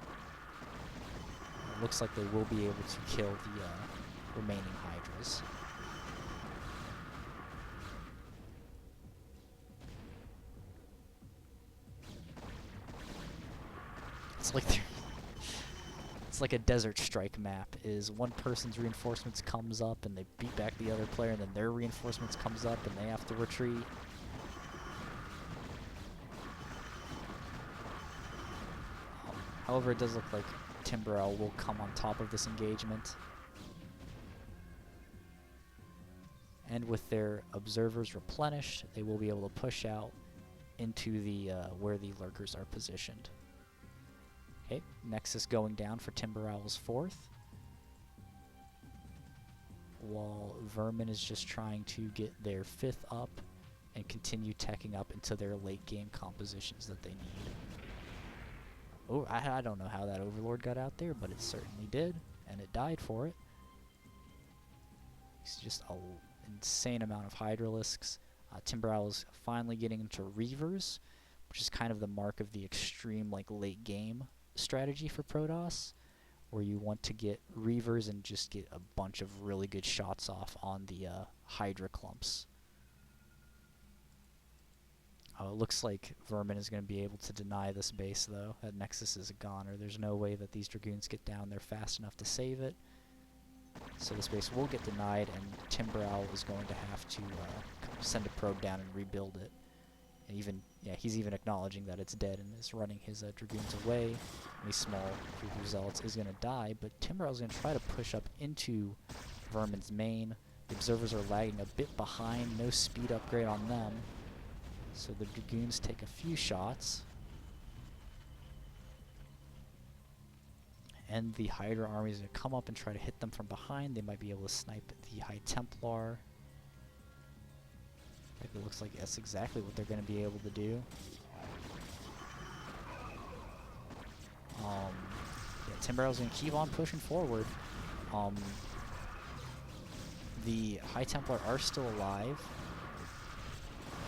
It looks like they will be able to kill the remaining Hydras. It's like a Desert Strike map. Is one person's reinforcements comes up and they beat back the other player, and then their reinforcements comes up and they have to retreat. However, it does look like Timber Owl will come on top of this engagement. And with their observers replenished, they will be able to push out into the where the lurkers are positioned. Okay, Nexus going down for Timber Owl's 4th. While Vermin is just trying to get their 5th up and continue teching up into their late game compositions that they need. Oh, I don't know how that Overlord got out there, but it certainly did, and it died for it. It's just an insane amount of Hydralisks. Timber Owl is finally getting into Reavers, which is kind of the mark of the extreme late game strategy for Protoss, where you want to get Reavers and just get a bunch of really good shots off on the Hydra clumps. It looks like Vermin is going to be able to deny this base, though. That Nexus is a goner. There's no way that these Dragoons get down there fast enough to save it. So this base will get denied, and Timber Owl is going to have to send a probe down and rebuild it. And he's even acknowledging that it's dead and is running his Dragoons away. And these small group of Zealots is going to die, but Timber Owl is going to try to push up into Vermin's main. The Observers are lagging a bit behind, no speed upgrade on them. So the Dragoons take a few shots. And the Hydra army is going to come up and try to hit them from behind. They might be able to snipe the High Templar. It looks like that's exactly what they're going to be able to do. Yeah, Timber Owl's going to keep on pushing forward. The High Templar are still alive.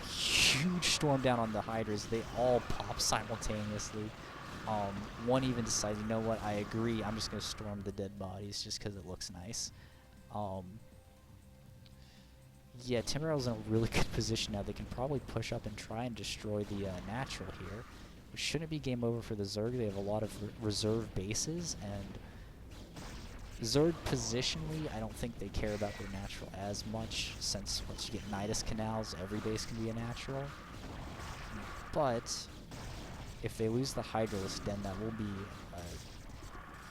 Huge storm down on the Hydras. They all pop simultaneously. One even decides, you know what, I agree, I'm just going to storm the dead bodies just because it looks nice. Yeah, Timber Owl's in a really good position now. They can probably push up and try and destroy the natural here, which shouldn't be game over for the Zerg. They have a lot of reserve bases, and Zerg positionally, I don't think they care about their natural as much, since once you get Nidus Canals, every base can be a natural. But if they lose the Hydralisk, then that will be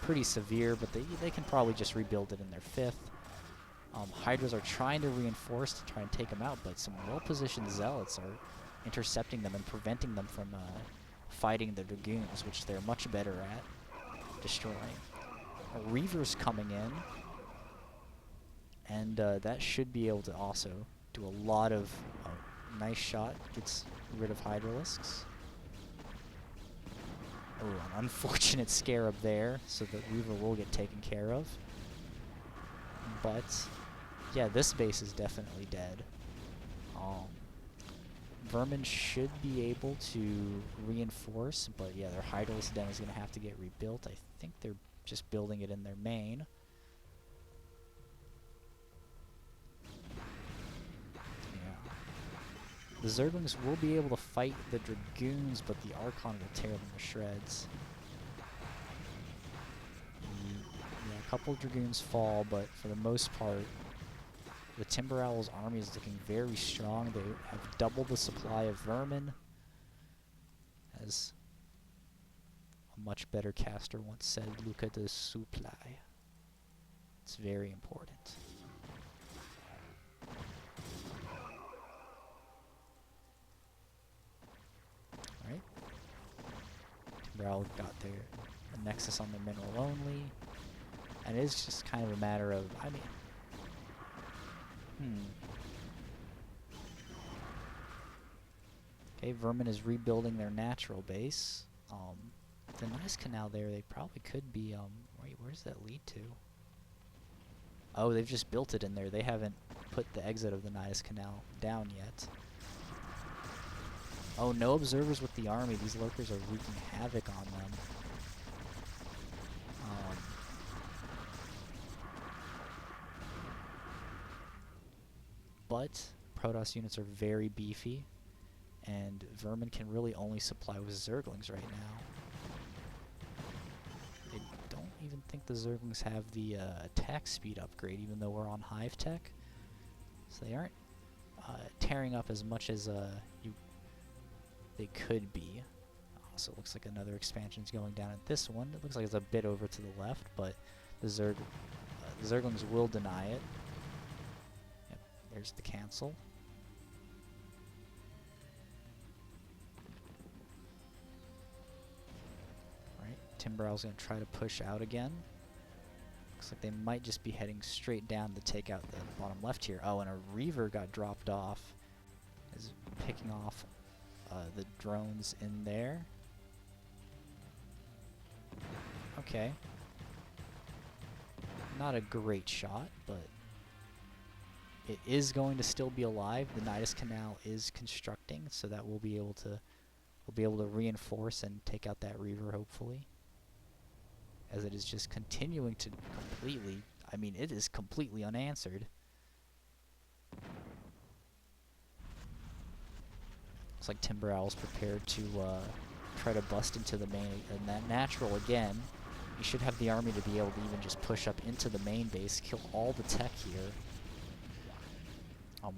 pretty severe, but they can probably just rebuild it in their 5th. Hydras are trying to reinforce to try and take them out, but some well-positioned Zealots are intercepting them and preventing them from fighting the Dragoons, which they're much better at. destroying. A Reaver's coming in, and that should be able to also do a lot of nice shot. Gets rid of Hydralisks. Oh, an unfortunate Scarab there, so the Reaver will get taken care of. But yeah, this base is definitely dead. Vermin should be able to reinforce, but yeah, their Hydralisk Den is going to have to get rebuilt. I think they're just building it in their main. Yeah. The Zerglings will be able to fight the Dragoons, but the Archon will tear them to shreds. Yeah, a couple Dragoons fall, but for the most part, the Timber Owl's army is looking very strong. They have doubled the supply of Vermin, as a much better caster once said, Luca de supply. It's very important. Alright. Timber Owl got their Nexus on the mineral only. And it is just kind of a matter of, I mean, Okay, Vermin is rebuilding their natural base. The nice canal there, they probably could be, wait, where does that lead to? Oh, they've just built it in there. They haven't put the exit of the Nidus Canal down yet. Oh, no observers with the army. These lurkers are wreaking havoc on them. But Protoss units are very beefy, and Vermin can really only supply with Zerglings right now. I don't even think the Zerglings have the attack speed upgrade, even though we're on Hive Tech. So they aren't tearing up as much as they could be. Also, it looks like another expansion's going down at this one. It looks like it's a bit over to the left, but the Zerglings will deny it. Yep, there's the cancel. Alright, Timber Owl's going to try to push out again. Looks like they might just be heading straight down to take out the bottom left here. Oh, and a Reaver got dropped off. Is picking off the drones in there. Okay. Not a great shot, but it is going to still be alive. The Nidus Canal is constructing, so that we'll be able to reinforce and take out that Reaver, hopefully. As it is just continuing to completely, I mean, it is completely unanswered. Looks like Timber Owl's prepared to try to bust into the main, and that natural again. You should have the army to be able to even just push up into the main base, kill all the tech here.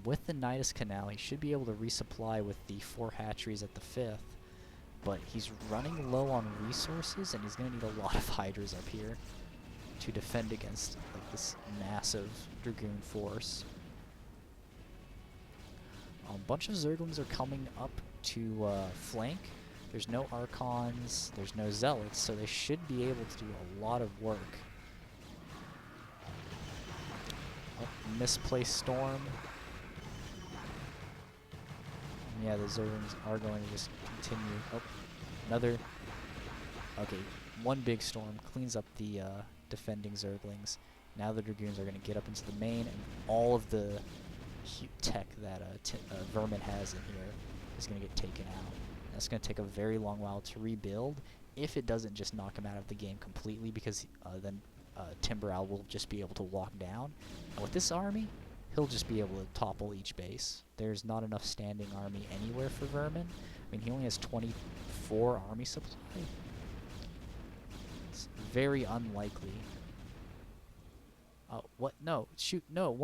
With the Nidus Canal, he should be able to resupply with the 4 hatcheries at the 5th, but he's running low on resources, and he's going to need a lot of Hydras up here to defend against like this massive Dragoon force. A bunch of Zerglings are coming up to flank. There's no Archons, there's no Zealots, so they should be able to do a lot of work. Oh, misplaced Storm. And yeah, the Zerglings are going to just continue. Oh, another. Okay, one big Storm cleans up the defending Zerglings. Now the Dragoons are going to get up into the main, and all of the tech that Vermin has in here is going to get taken out. That's going to take a very long while to rebuild, if it doesn't just knock him out of the game completely, because then Timber Owl will just be able to walk down. And with this army, he'll just be able to topple each base. There's not enough standing army anywhere for Vermin. I mean, he only has 24 army supply. It's very unlikely. What? No, shoot, no,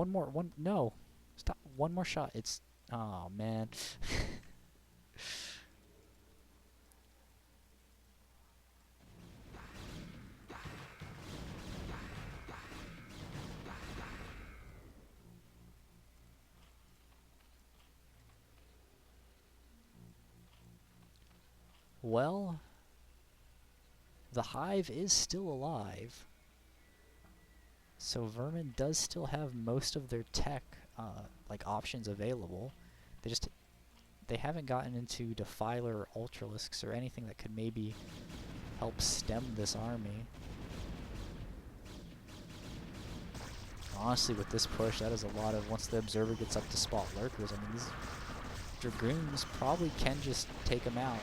no. Stop, one more shot. It's, oh man. Well, the Hive is still alive. So Vermin does still have most of their tech, like, options available. They haven't gotten into Defiler or Ultralisks or anything that could maybe help stem this army. Honestly, with this push, that is a lot of, once the Observer gets up to spot lurkers, I mean, these Dragoons probably can just take them out.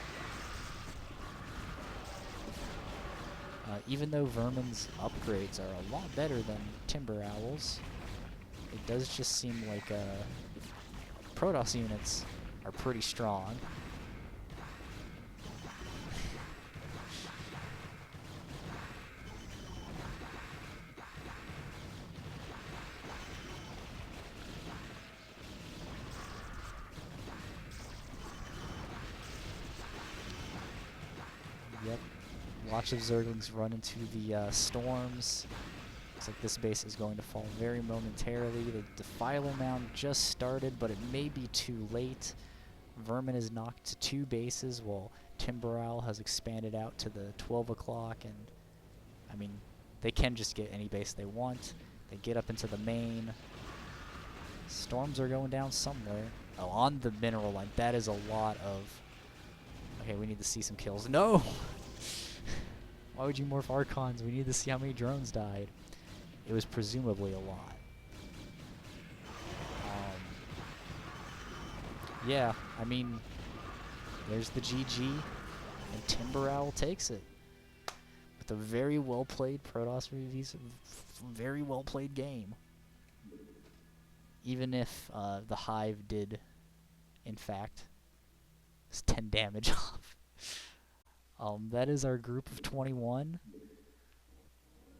Even though Vermin's upgrades are a lot better than Timber Owl's, it does just seem like Protoss units are pretty strong. Yep. Lots of Zerglings run into the storms. Looks like this base is going to fall very momentarily. The Defiler Mound just started, but it may be too late. Vermin is knocked to 2 bases, while Timber Owl has expanded out to the 12 o'clock. And, I mean, they can just get any base they want. They get up into the main. Storms are going down somewhere. Oh, on the mineral line. That is a lot of... Okay, we need to see some kills. No! Why would you morph Archons? We need to see how many drones died. It was presumably a lot. Yeah, I mean, there's the GG, and Timber Owl takes it. With a very well-played Protoss Revies, very well-played game. Even if the Hive did, in fact, 10 damage off. That is our group of 21.